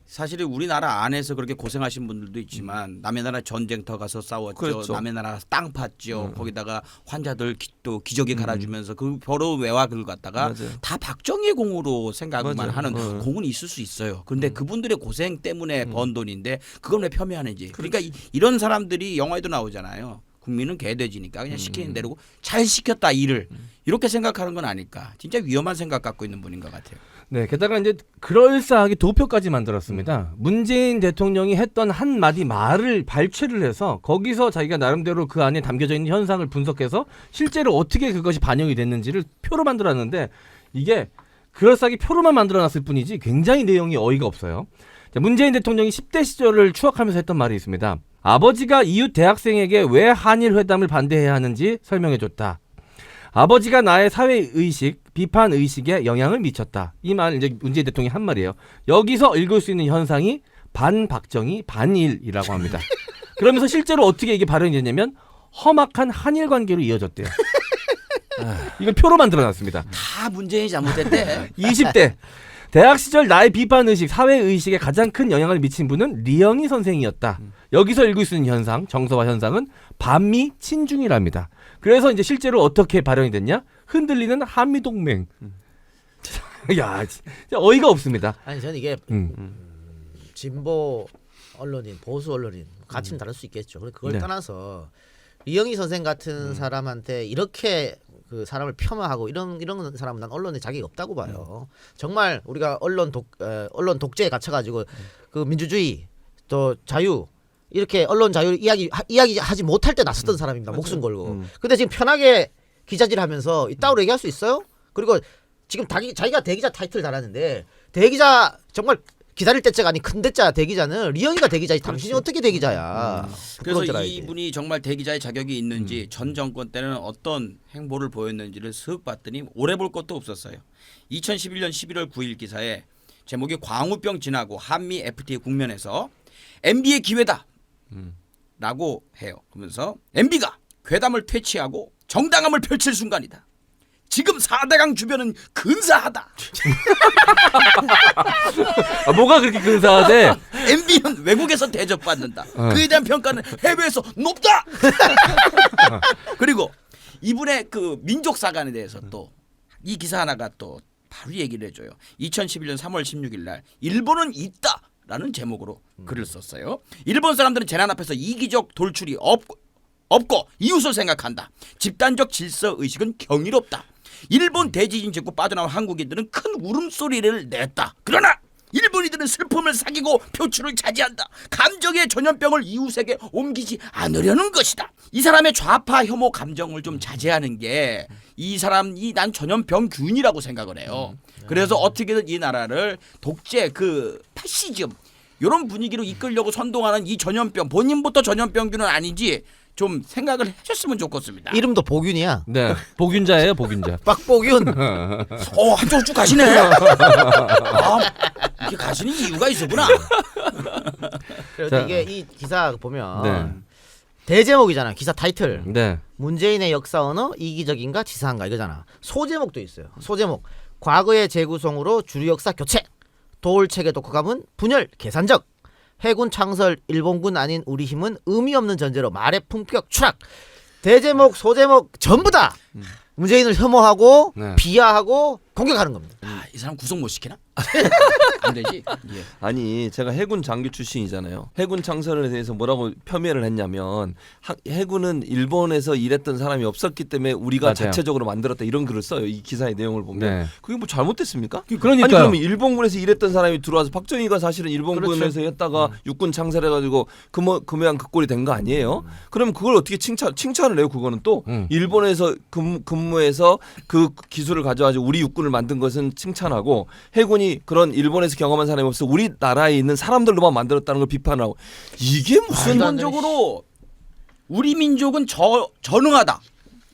[SPEAKER 3] 사실 우리나라 안에서 그렇게 고생하신 분들도 있지만 남의 나라 전쟁터 가서 싸웠죠.
[SPEAKER 2] 그렇죠.
[SPEAKER 3] 남의 나라 땅 팠죠. 거기다가 환자들 또 기저귀 갈아주면서 그 버러운 외화를 갖다가
[SPEAKER 2] 맞아요.
[SPEAKER 3] 다 박정희의 공으로 생각만
[SPEAKER 2] 맞아요.
[SPEAKER 3] 하는 공은 있을 수 있어요. 그런데 그분들의 고생 때문에 번 돈인데 그걸 왜 폄훼하는지. 그러니까 이런 사람들이 영화에도 나오잖아요. 국민은 개돼지니까 그냥 시키는 대로 잘 시켰다 일을 이렇게 생각하는 건 아닐까. 진짜 위험한 생각 갖고 있는 분인 것 같아요.
[SPEAKER 4] 네, 게다가 이제 그럴싸하게 도표까지 만들었습니다. 문재인 대통령이 했던 한마디 말을 발췌를 해서 거기서 자기가 나름대로 그 안에 담겨져 있는 현상을 분석해서 실제로 어떻게 그것이 반영이 됐는지를 표로 만들었는데 이게 그럴싸하게 표로만 만들어놨을 뿐이지 굉장히 내용이 어이가 없어요. 자, 문재인 대통령이 10대 시절을 추억하면서 했던 말이 있습니다. 아버지가 이웃 대학생에게 왜 한일 회담을 반대해야 하는지 설명해줬다. 아버지가 나의 사회의식, 비판의식에 영향을 미쳤다. 이 말 이제 문재인 대통령이 한 말이에요. 여기서 읽을 수 있는 현상이 반박정희, 반일이라고 합니다. 그러면서 실제로 어떻게 이게 발현이 됐냐면 험악한 한일 관계로 이어졌대요. 이걸 표로 만들어놨습니다.
[SPEAKER 3] 다 문재인이 잘못했대.
[SPEAKER 4] 20대 대학 시절 나의 비판의식, 사회의식에 가장 큰 영향을 미친 분은 리영희 선생이었다. 여기서 읽을 수 있는 현상, 정서와 현상은 반미 친중이랍니다. 그래서 이제 실제로 어떻게 발현이 됐냐? 흔들리는 한미동맹. 야, 진짜 어이가 없습니다.
[SPEAKER 1] 아니 저는 이게 진보 언론인, 보수 언론인 가치는 다를 수 있겠죠. 근데 그걸
[SPEAKER 4] 네.
[SPEAKER 1] 떠나서 이영희 선생 같은 사람한테 이렇게 그 사람을 폄하하고 이런 사람은 난 언론에 자격이 없다고 봐요. 정말 우리가 언론 독재에 갇혀가지고 그 민주주의 또 자유 이렇게 언론 자유 이야기하지 못할 때 나섰던 사람입니다. 목숨 걸고. 근데 지금 편하게 기자질하면서 이따위로 얘기할 수 있어요? 그리고 지금 자기가 대기자 타이틀 달았는데 대기자 정말 기다릴 때짜가 아닌 큰 대자 대기자는 리영이가 대기자지 당신이 어떻게 대기자야.
[SPEAKER 3] 그래서
[SPEAKER 1] 부끄러운 줄 알지.
[SPEAKER 3] 이분이 정말 대기자의 자격이 있는지 전 정권 때는 어떤 행보를 보였는지를 슥 봤더니 오래 볼 것도 없었어요. 2011년 11월 9일 기사에 제목이 광우병 지나고 한미 FTA 국면에서 MB의 기회다 라고 해요. 그러면서 MB가 괴담을 퇴치하고 정당함을 펼칠 순간이다. 지금 4대강 주변은 근사하다.
[SPEAKER 4] 아, 뭐가 그렇게 근사하대?
[SPEAKER 3] MB는 외국에서 대접받는다. 그에 대한 평가는 해외에서 높다. 그리고 이분의 그 민족사관에 대해서 또 이 기사 하나가 또 바로 얘기를 해줘요. 2011년 3월 16일 날 일본은 있다 라는 제목으로 글을 썼어요. 일본 사람들은 재난 앞에서 이기적 돌출이 없고 이웃을 생각한다. 집단적 질서 의식은 경이롭다. 일본 대지진 직후 빠져나온 한국인들은 큰 울음소리를 냈다. 그러나 일본인들은 슬픔을 사귀고 표출을 차지한다. 감정의 전염병을 이웃에게 옮기지 않으려는 것이다. 이 사람의 좌파 혐오 감정을 좀 자제하는 게 이 사람이 난 전염병균이라고 생각을 해요. 그래서 어떻게든 이 나라를 독재 그 파시즘 이런 분위기로 이끌려고 선동하는 이 전염병 본인부터 전염병균은 아닌지 좀 생각을 해줬으면 좋겠습니다.
[SPEAKER 1] 이름도 보균이야.
[SPEAKER 4] 네, 복균자예요, 복균자.
[SPEAKER 1] 빡보균.
[SPEAKER 3] 한쪽으로 쭉 가시네. 아, 이렇게 가시는 이유가 있었구나.
[SPEAKER 1] 그래서
[SPEAKER 4] 자.
[SPEAKER 1] 이게 이 기사 보면
[SPEAKER 4] 네.
[SPEAKER 1] 대제목이잖아. 기사 타이틀.
[SPEAKER 4] 네.
[SPEAKER 1] 문재인의 역사 언어 이기적인가 치사한가 이거잖아. 소제목도 있어요. 소제목 과거의 재구성으로 주류 역사 교체 도올 체계 독후감은 분열 계산적 해군 창설 일본군 아닌 우리 힘은 의미 없는 전제로 말의 품격 추락. 대제목 소제목 전부 다 문재인을 혐오하고
[SPEAKER 4] 네.
[SPEAKER 1] 비하하고 공격하는 겁니다.
[SPEAKER 3] 아, 이 사람 구속 못 시키나? 안 되지. 예.
[SPEAKER 2] 아니 제가 해군 장교 출신이잖아요. 해군 창설에 대해서 뭐라고 폄훼를 했냐면 해군은 일본에서 일했던 사람이 없었기 때문에 우리가
[SPEAKER 4] 맞아요.
[SPEAKER 2] 자체적으로 만들었다 이런 글을 써요. 이 기사의 내용을 보면
[SPEAKER 4] 네.
[SPEAKER 2] 그게 뭐 잘못됐습니까?
[SPEAKER 4] 그러니까요.
[SPEAKER 2] 아니 그러면 일본군에서 일했던 사람이 들어와서 박정희가 사실은 일본군에서
[SPEAKER 1] 그렇죠.
[SPEAKER 2] 했다가 육군 창설해가지고 그 모양 그 꼴이 된 거 아니에요? 그러면 그걸 어떻게 칭찬을 해요? 그거는 또 일본에서 근무해서 그 기술을 가져가지고 우리 육군을 만든 것은 칭찬하고 해군이 사람이 그런 일본에서 경험한 사람이 없어 우리나라에 있는 사람들로만 만들었다는 걸 비판하고 이게 무슨
[SPEAKER 3] 근본적으로 우리 민족은 전능하다.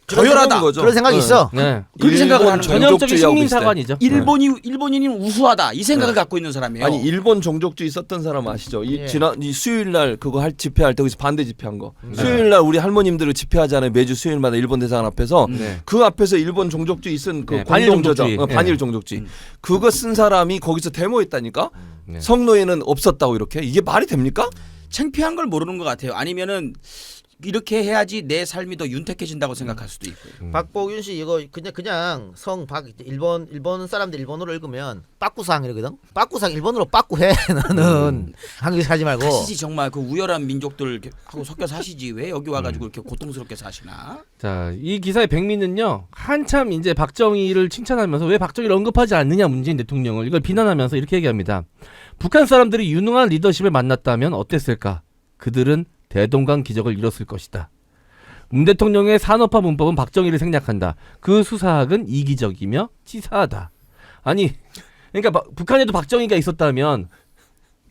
[SPEAKER 2] 그런
[SPEAKER 3] 저열하다.
[SPEAKER 2] 생각인 거죠.
[SPEAKER 1] 그런 생각이
[SPEAKER 2] 네.
[SPEAKER 1] 있어.
[SPEAKER 4] 네.
[SPEAKER 3] 그렇게 생각을 하는 거예요.
[SPEAKER 4] 전형적인
[SPEAKER 2] 종족주의하고
[SPEAKER 4] 식민
[SPEAKER 2] 비슷해.
[SPEAKER 4] 사관이죠.
[SPEAKER 3] 일본인은 우수하다 이 생각을 갖고 있는 사람이에요.
[SPEAKER 2] 아니 일본 종족주의 있었던 사람 아시죠?
[SPEAKER 1] 예.
[SPEAKER 2] 이 수요일 날 그거 집회할 때 거기서 반대 집회한 거. 수요일 날 우리 할머님들을 집회하잖아요. 매주 수요일마다 일본 대사관 앞에서
[SPEAKER 4] 네.
[SPEAKER 2] 그 앞에서 일본 종족주의 쓴 그
[SPEAKER 4] 네, 반일 종족주의.
[SPEAKER 2] 반일 종족주의. 그거 쓴 사람이 거기서 데모했다니까.
[SPEAKER 4] 네.
[SPEAKER 2] 성노예는 없었다고 이렇게 이게 말이 됩니까?
[SPEAKER 3] 창피한 걸 모르는 것 같아요. 아니면은 이렇게 해야지 내 삶이 더 윤택해진다고 생각할 수도 있고요.
[SPEAKER 1] 박복윤 씨 이거 그냥 성박 일본 사람들 일본어로 읽으면 빠꾸상 이러거든. 빠꾸상 일본어로 빠꾸해. 너는 한국에서 하지 말고.
[SPEAKER 3] 하시지 정말 그 우열한 민족들하고 섞여 사시지 왜 여기 와가지고 이렇게 고통스럽게 사시나?
[SPEAKER 4] 자, 이 기사의 백미는요. 한참 이제 박정희를 칭찬하면서 왜 박정희를 언급하지 않느냐 문재인 대통령을 이걸 비난하면서 이렇게 얘기합니다. 북한 사람들이 유능한 리더십을 만났다면 어땠을까? 그들은 대동강 기적을 이뤘을 것이다. 문 대통령의 산업화 문법은 박정희를 생략한다. 그 수사학은 이기적이며 치사하다. 아니, 그러니까 북한에도 박정희가 있었다면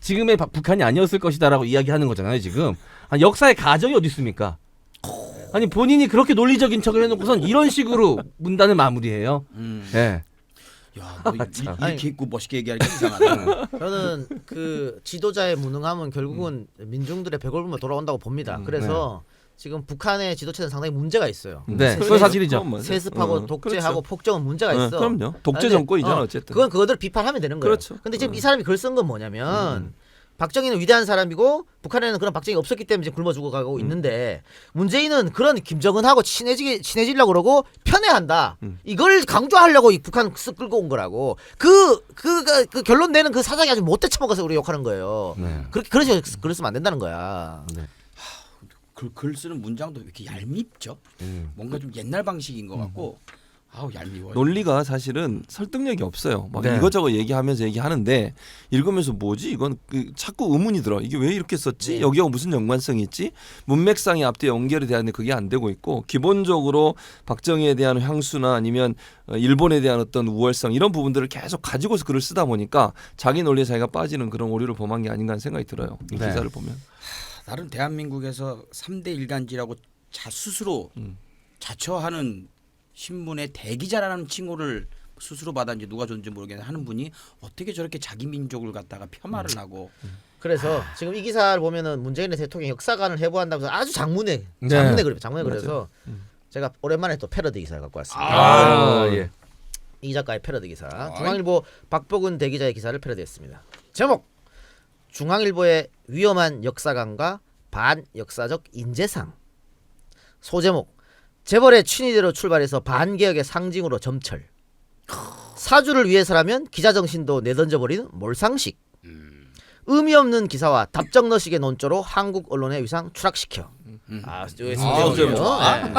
[SPEAKER 4] 지금의 북한이 아니었을 것이다라고 이야기하는 거잖아요. 지금 아니, 역사의 가정이 어디 있습니까? 아니 본인이 그렇게 논리적인 척을 해놓고선 이런 식으로 문단을 마무리해요. 네.
[SPEAKER 3] 야, 너
[SPEAKER 4] 참.
[SPEAKER 3] 이렇게 있고 멋있게 얘기하니까 이상하다.
[SPEAKER 1] 저는 그 지도자의 무능함은 결국은 민중들의 배골부만 돌아온다고 봅니다. 그래서 지금 북한의 지도체는 상당히 문제가 있어요.
[SPEAKER 4] 네, 그건 사실이죠.
[SPEAKER 2] 그건 맞아요.
[SPEAKER 1] 세습하고 독재하고
[SPEAKER 2] 그렇죠.
[SPEAKER 1] 폭정은 문제가 있어.
[SPEAKER 2] 그럼요. 독재
[SPEAKER 1] 근데,
[SPEAKER 2] 정권이잖아 어쨌든.
[SPEAKER 1] 그건 그거들 비판하면 되는 거예요.
[SPEAKER 2] 그렇죠.
[SPEAKER 1] 근데 지금 이 사람이 글 쓴 건 뭐냐면 박정희는 위대한 사람이고 북한에는 그런 박정희가 없었기 때문에 지금 굶어 죽어가고 있는데 문재인은 그런 김정은하고 친해지려고 그러고 편애한다. 이걸 강조하려고 이 북한 쓱 끌고 온 거라고. 그 결론 내는 그 사장이 아주 못돼 처먹어서 우리 욕하는 거예요.
[SPEAKER 4] 네.
[SPEAKER 1] 그렇게 그런 식으로 글을 쓰면 안 된다는 거야.
[SPEAKER 3] 글 쓰는 문장도 왜 이렇게 얄밉죠? 뭔가 좀 옛날 방식인 것 같고 아우 얄미워요.
[SPEAKER 2] 논리가 사실은 설득력이 없어요. 막
[SPEAKER 4] 네.
[SPEAKER 2] 이거저거 얘기하면서 얘기하는데 읽으면서 뭐지 이건 자꾸 의문이 들어. 이게 왜 이렇게 썼지?
[SPEAKER 1] 네.
[SPEAKER 2] 여기하고 무슨 연관성이 있지? 문맥상이 앞뒤 연결이 되는데 그게 안 되고 있고 기본적으로 박정희에 대한 향수나 아니면 일본에 대한 어떤 우월성 이런 부분들을 계속 가지고서 글을 쓰다 보니까 자기 논리에 자기가 빠지는 그런 오류를 범한 게 아닌가 하는 생각이 들어요. 이
[SPEAKER 4] 네.
[SPEAKER 2] 기사를 보면.
[SPEAKER 3] 나름 대한민국에서 3대 일간지라고 스스로 자처하는 신문의 대기자라는 칭호를 스스로 받았는지 누가 줬는지 모르겠는데 하는 분이 어떻게 저렇게 자기 민족을 갖다가 폄하를 하고
[SPEAKER 1] 그래서 지금 이 기사를 보면은 문재인의 대통령 역사관을 해부한다면서 아주 장문에
[SPEAKER 4] 네.
[SPEAKER 1] 그래서 제가 오랜만에 또 패러디 기사를 갖고 왔습니다.
[SPEAKER 4] 아, 예.
[SPEAKER 1] 이 작가의 패러디 기사. 중앙일보 박복은 대기자의 기사를 패러디했습니다. 제목: 중앙일보의 위험한 역사관과 반역사적 인재상. 소제목: 재벌의 친위대로 출발해서 반개혁의 상징으로 점철. 사주를 위해서라면 기자 정신도 내던져버리는 몰상식. 의미 없는 기사와 답정너식의 논조로 한국 언론의 위상 추락시켜.
[SPEAKER 3] 좀 좋아.
[SPEAKER 1] 네.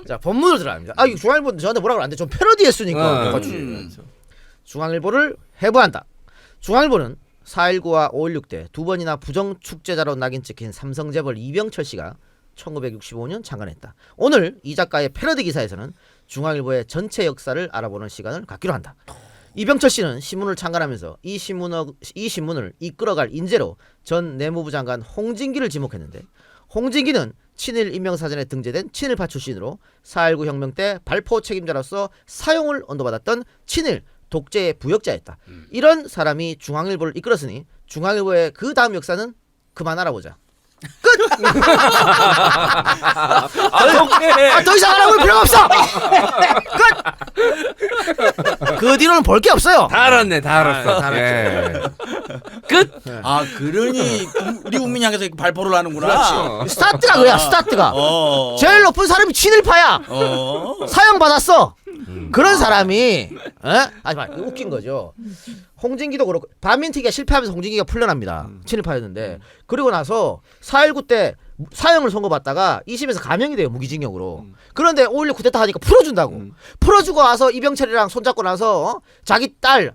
[SPEAKER 1] 자, 본문으로 들어갑니다. 아, 이거 중앙일보 저한테 뭐라 그러면 안 돼. 좀 패러디했으니까. 중앙일보를 해부한다. 중앙일보는 4.19와 5.16 때 두 번이나 부정 축제자로 낙인 찍힌 삼성 재벌 이병철 씨가 1965년 창간했다. 오늘 이 작가의 패러디 기사에서는 중앙일보의 전체 역사를 알아보는 시간을 갖기로 한다. 이병철 씨는 신문을 창간하면서 이 신문을 이끌어갈 인재로 전 내무부 장관 홍진기를 지목했는데, 홍진기는 친일 인명사전에 등재된 친일파 출신으로 4.19 혁명 때 발포 책임자로서 사용을 언도받았던 친일 독재의 부역자였다. 이런 사람이 중앙일보를 이끌었으니 중앙일보의 그 다음 역사는 그만 알아보자. 끝! 더 이상 알아볼 필요가 없어! 끝! 그 뒤로는 볼 게 없어요.
[SPEAKER 4] 다 알았네, 다 알았어.
[SPEAKER 1] 다
[SPEAKER 4] 예. 끝.
[SPEAKER 3] 아 그러니 우리 국민이 향해서 이렇게 발포를 하는구나.
[SPEAKER 1] 스타트가 그야, 스타트가. 제일 높은 사람이 친일파야. 사형받았어. 그런 사람이 웃긴 거죠. 홍진기도 그렇고 반민특위가 실패하면서 홍진기가 풀려납니다. 친일파였는데 그리고 나서 4.19 때 사형을 선고받다가 2심에서 감형이 돼요. 무기징역으로. 그런데 5.16 쿠데타 하니까 풀어준다고. 풀어주고 와서 이병철이랑 손잡고 나서 자기 딸을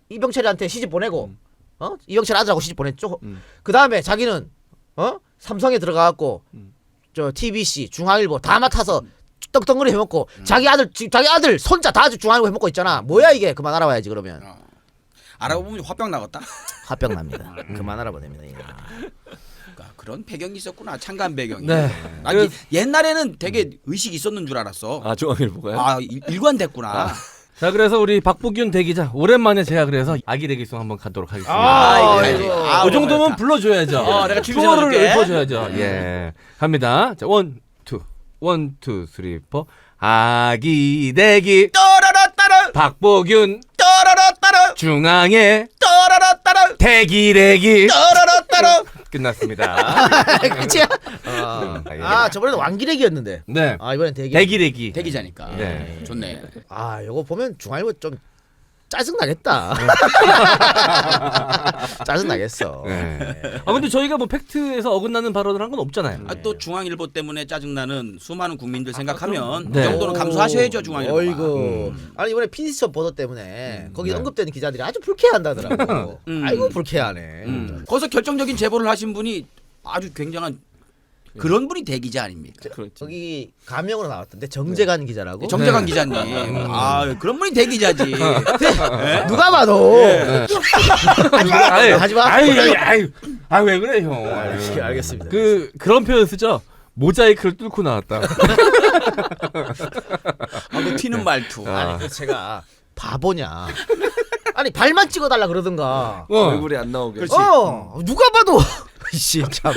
[SPEAKER 1] 이병철이한테 시집 보내고 이병철 아들하고 시집 보냈죠. 그 다음에 자기는 삼성에 들어가갖고 저 TBC 중앙일보 다 맡아서 떡덩거리 해먹고 자기 아들 손자 다 중앙일보 해먹고 있잖아. 뭐야 이게. 그만 알아봐야지 그러면.
[SPEAKER 3] 알아보면 화병 나갔다.
[SPEAKER 1] 화병 납니다. 그만 알아보냅니다.
[SPEAKER 3] 그러니까 그런 배경이 있었구나. 창간 배경이.
[SPEAKER 4] 네.
[SPEAKER 3] 아니, 옛날에는 되게 의식이 있었는 줄 알았어.
[SPEAKER 2] 아 중앙일보가요?
[SPEAKER 3] 아 일관됐구나.
[SPEAKER 4] 자, 그래서 우리 박보균 대기자 오랜만에 제가 그래서 아기 대기송 한번 가도록 하겠습니다.
[SPEAKER 3] 아이고.
[SPEAKER 4] 그 정도면 불러줘야죠.
[SPEAKER 3] 내가 춤
[SPEAKER 4] 투어를
[SPEAKER 3] 춰줄게.
[SPEAKER 4] 읊어줘야죠. 예, 갑니다. 자, 원, 투, 쓰리, 포. 아기 대기
[SPEAKER 3] 따라라따라
[SPEAKER 4] 박보균
[SPEAKER 3] 따라라따라
[SPEAKER 4] 중앙에
[SPEAKER 3] 따라라따라
[SPEAKER 4] 대기
[SPEAKER 3] 따라라따라.
[SPEAKER 1] 끝이야?
[SPEAKER 3] 아,
[SPEAKER 1] 아 저번에는 왕기래기였는데.
[SPEAKER 4] 네,
[SPEAKER 1] 아 이번엔 대기.
[SPEAKER 4] 대기.
[SPEAKER 3] 대기자니까.
[SPEAKER 4] 네.
[SPEAKER 3] 좋네.
[SPEAKER 1] 아 이거 보면 중앙일보 좀 짜증 나겠다. 짜증 나겠어.
[SPEAKER 4] 네. 아 근데 저희가 뭐 팩트에서 어긋나는 발언을 한 건 없잖아요.
[SPEAKER 3] 아, 또 중앙일보 때문에 짜증나는 수많은 국민들 생각하면
[SPEAKER 4] 네.
[SPEAKER 3] 그 정도는 감수하셔야죠 중앙일보가.
[SPEAKER 1] 어이구. 아니 이번에 피디수첩 보도 때문에 거기 언급되는 기자들이 아주 불쾌한다더라고. 아이고 불쾌하네.
[SPEAKER 3] 거기서 결정적인 제보를 하신 분이 아주 굉장한 그런 분이 대기자 아닙니까?
[SPEAKER 2] 그렇죠.
[SPEAKER 1] 거기 가명으로 나왔던데 정재관 기자라고.
[SPEAKER 3] 정재관
[SPEAKER 4] 네.
[SPEAKER 3] 기자님. 아 그런 분이 대기자지. 네?
[SPEAKER 1] 누가 봐도 하지 마.
[SPEAKER 4] 왜 그래 형?
[SPEAKER 1] 알겠습니다.
[SPEAKER 4] 그런 표현 쓰죠. 모자이크를 뚫고 나왔다.
[SPEAKER 3] 그 튀는 말투.
[SPEAKER 1] 아니 그 제가 바보냐. 아니 발만 찍어달라 그러든가.
[SPEAKER 2] 얼굴이 안 나오게.
[SPEAKER 3] 그렇지.
[SPEAKER 1] 누가 봐도 씨 참.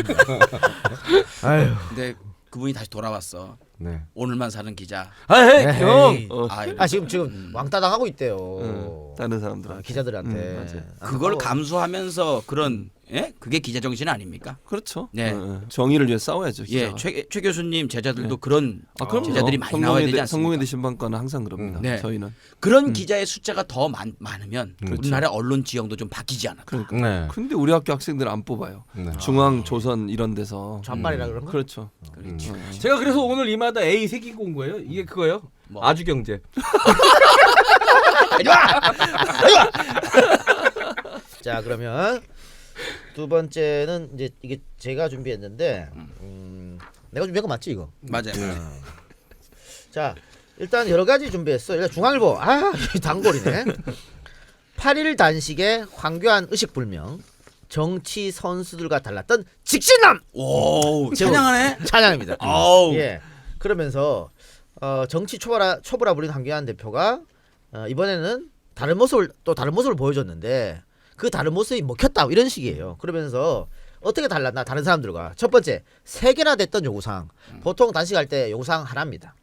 [SPEAKER 1] 아유.
[SPEAKER 3] 근데 그분이 다시 돌아왔어.
[SPEAKER 4] 네.
[SPEAKER 3] 오늘만 사는 기자.
[SPEAKER 4] 형.
[SPEAKER 1] 에이.
[SPEAKER 3] 아,
[SPEAKER 1] 아 지금 왕따당 하고 있대요.
[SPEAKER 2] 다른 사람들.
[SPEAKER 1] 기자들한테.
[SPEAKER 2] 맞아요.
[SPEAKER 3] 그걸
[SPEAKER 1] 뭐,
[SPEAKER 3] 감수하면서 그런 그게 기자 정신 아닙니까?
[SPEAKER 2] 그렇죠.
[SPEAKER 3] 네.
[SPEAKER 2] 정의를 위해 싸워야죠.
[SPEAKER 3] 예,
[SPEAKER 2] 기자가.
[SPEAKER 3] 최 교수님 제자들도 그런
[SPEAKER 2] 그럼요.
[SPEAKER 3] 제자들이 많이 나와야 되지 않습니까?
[SPEAKER 2] 성공회대 신방과는 항상 그럽니다.
[SPEAKER 3] 네.
[SPEAKER 2] 저희는.
[SPEAKER 3] 그런 기자의 숫자가 더 많으면 우리나라 언론 지형도 좀 바뀌지 않을까?
[SPEAKER 2] 그러니까.
[SPEAKER 4] 네.
[SPEAKER 2] 근데 우리 학교 학생들 안 뽑아요.
[SPEAKER 4] 네.
[SPEAKER 2] 중앙, 조선 이런 데서.
[SPEAKER 1] 좌빨이라 그런 거?
[SPEAKER 2] 그렇죠.
[SPEAKER 4] 제가 그래서 오늘 이마다 A 새기고 온 거예요. 이게 그거예요.
[SPEAKER 3] 뭐?
[SPEAKER 4] 아주 경제.
[SPEAKER 1] 자 그러면 두 번째는 이제 이게 제가 준비했는데 내가 준비한 거 맞지 이거?
[SPEAKER 3] 맞아요.
[SPEAKER 1] 자 일단 여러 가지 준비했어. 일단 중앙일보 이 단골이네. 8일 단식에 황교안 의식불명. 정치 선수들과 달랐던 직진남.
[SPEAKER 3] 오, 찬양하네.
[SPEAKER 1] 찬양입니다.
[SPEAKER 3] 아우.
[SPEAKER 1] 예. 그러면서 정치 초보라 불린 황교안 대표가 이번에는 다른 모습을 보여줬는데 그 다른 모습이 먹혔다 이런 식이에요. 그러면서 어떻게 달랐나 다른 사람들과. 첫 번째 3개나 됐던 요구사항. 보통 단식할 때 요구사항 하나입니다.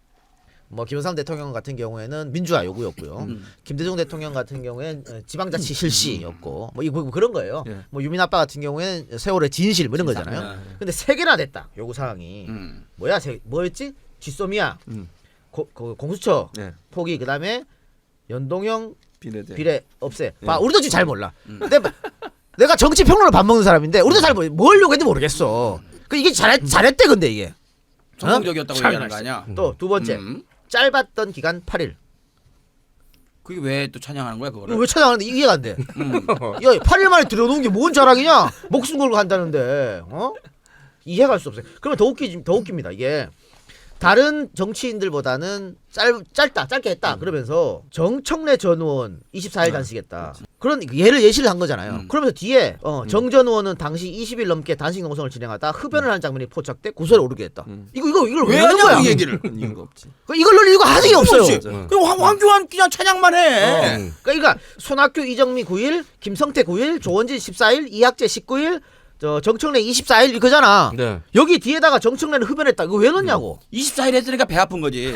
[SPEAKER 1] 뭐 김영삼 대통령 같은 경우에는 민주화 요구였고요. 김대중 대통령 같은 경우에는 지방자치 실시였고 뭐 그런 거예요.
[SPEAKER 2] 예.
[SPEAKER 1] 뭐 유민 아빠 같은 경우에는 세월의 진실 뭐 이런 거잖아요. 근데 3개나 됐다 요구 사항이. 뭐야? 뭐였지? 쥐소미아, 공수처
[SPEAKER 2] 네.
[SPEAKER 1] 포기, 그다음에 연동형
[SPEAKER 2] 비례대.
[SPEAKER 1] 비례 없애. 봐, 우리도 지금 잘 몰라. 내가 정치 평론을 밥 먹는 사람인데 우리도 잘 뭘 했는지 모르겠어. 그 이게 잘했대 근데 이게.
[SPEAKER 3] 성공적이었다고
[SPEAKER 1] 참
[SPEAKER 3] 얘기하는 거 아니야?
[SPEAKER 1] 또 두 번째 짧았던 기간 8일.
[SPEAKER 3] 그게 왜 또 찬양하는 거야 그거를?
[SPEAKER 1] 왜 찾아가는데 이해가 안 돼. 야 8일 만에 들여놓은 게 뭔 자랑이냐? 목숨 걸고 한다는데 이해가 갈 수 없어요. 그러면 더 웃깁니다. 이게 다른 정치인들보다는 짧게 했다. 그러면서 정청래 전 의원 24일 단식했다. 그런 예시를 한 거잖아요. 그러면서 뒤에 정 전 의원은 당시 20일 넘게 단식 농성을 진행하다 흡연을 하는 장면이 포착돼 구설에 오르게 했다. 이걸 왜 하는 거야?
[SPEAKER 3] 이 얘기를?
[SPEAKER 2] 이유가 없지.
[SPEAKER 1] 이걸 넣을 이유가 하나도 없어요.
[SPEAKER 3] 그럼 황교안 그냥 찬양만 해.
[SPEAKER 1] 그러니까 손학규, 이정미 9일, 김성태 9일, 조원진 14일, 이학재 19일, 정청래 24일 이거잖아.
[SPEAKER 4] 네.
[SPEAKER 1] 여기 뒤에다가 정청래는 흡연했다. 이거 왜 넣냐고.
[SPEAKER 3] 24일 했으니까 배 아픈 거지.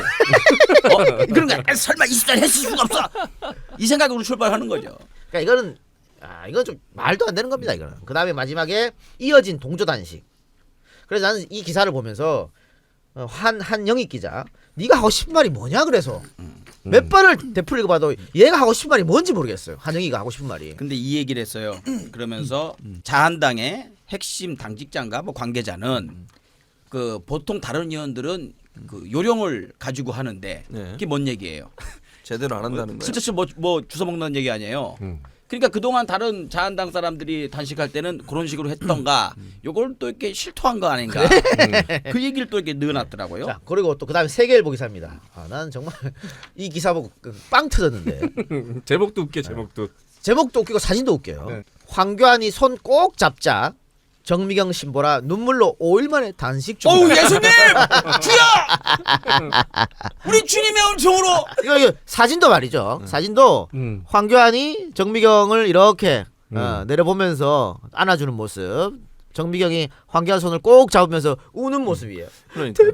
[SPEAKER 3] 그러니까 설마 24일 했을 수가 없어. 이 생각으로 출발하는 거죠.
[SPEAKER 1] 그러니까 이거는 이건 좀 말도 안 되는 겁니다. 이거는. 그다음에 마지막에 이어진 동조 단식. 그래서 나는 이 기사를 보면서 한영익 기자, 네가 하고 싶은 말이 뭐냐 그래서 몇 번을 되풀이고 봐도 얘가 하고 싶은 말이 뭔지 모르겠어요. 한영이가 하고 싶은 말이.
[SPEAKER 3] 근데 이 얘기를 했어요. 그러면서 자한당의 핵심 당직자인가 뭐 관계자는 그 보통 다른 의원들은 그 요령을 가지고 하는데
[SPEAKER 2] 네.
[SPEAKER 3] 그게 뭔 얘기예요?
[SPEAKER 2] 제대로 안 한다는 거예요.
[SPEAKER 3] 진짜 뭐 주워 먹는 얘기 아니에요. 그러니까 그동안 다른 자한당 사람들이 단식할 때는 그런 식으로 했던가 요걸 또 이렇게 실토한 거 아닌가 그 얘기를 또 이렇게 넣어놨더라고요.
[SPEAKER 1] 자 그리고 또 그다음에 세계일보 기사입니다. 나는 정말 이 기사 보고 빵 터졌는데
[SPEAKER 4] 제목도 웃겨 제목도.
[SPEAKER 1] 제목도 웃기고 사진도 웃겨요.
[SPEAKER 4] 네.
[SPEAKER 1] 황교안이 손 꼭 잡자 정미경 신보라 눈물로 5일 만에 단식 중.
[SPEAKER 3] 어우 예수님 주여 우리 주님의 은총으로
[SPEAKER 1] 이거 사진도 말이죠. 사진도 황교안이 정미경을 이렇게 내려보면서 안아주는 모습. 정미경이 황교안 손을 꼭 잡으면서 우는 모습이에요.
[SPEAKER 2] 그러니까.
[SPEAKER 1] 요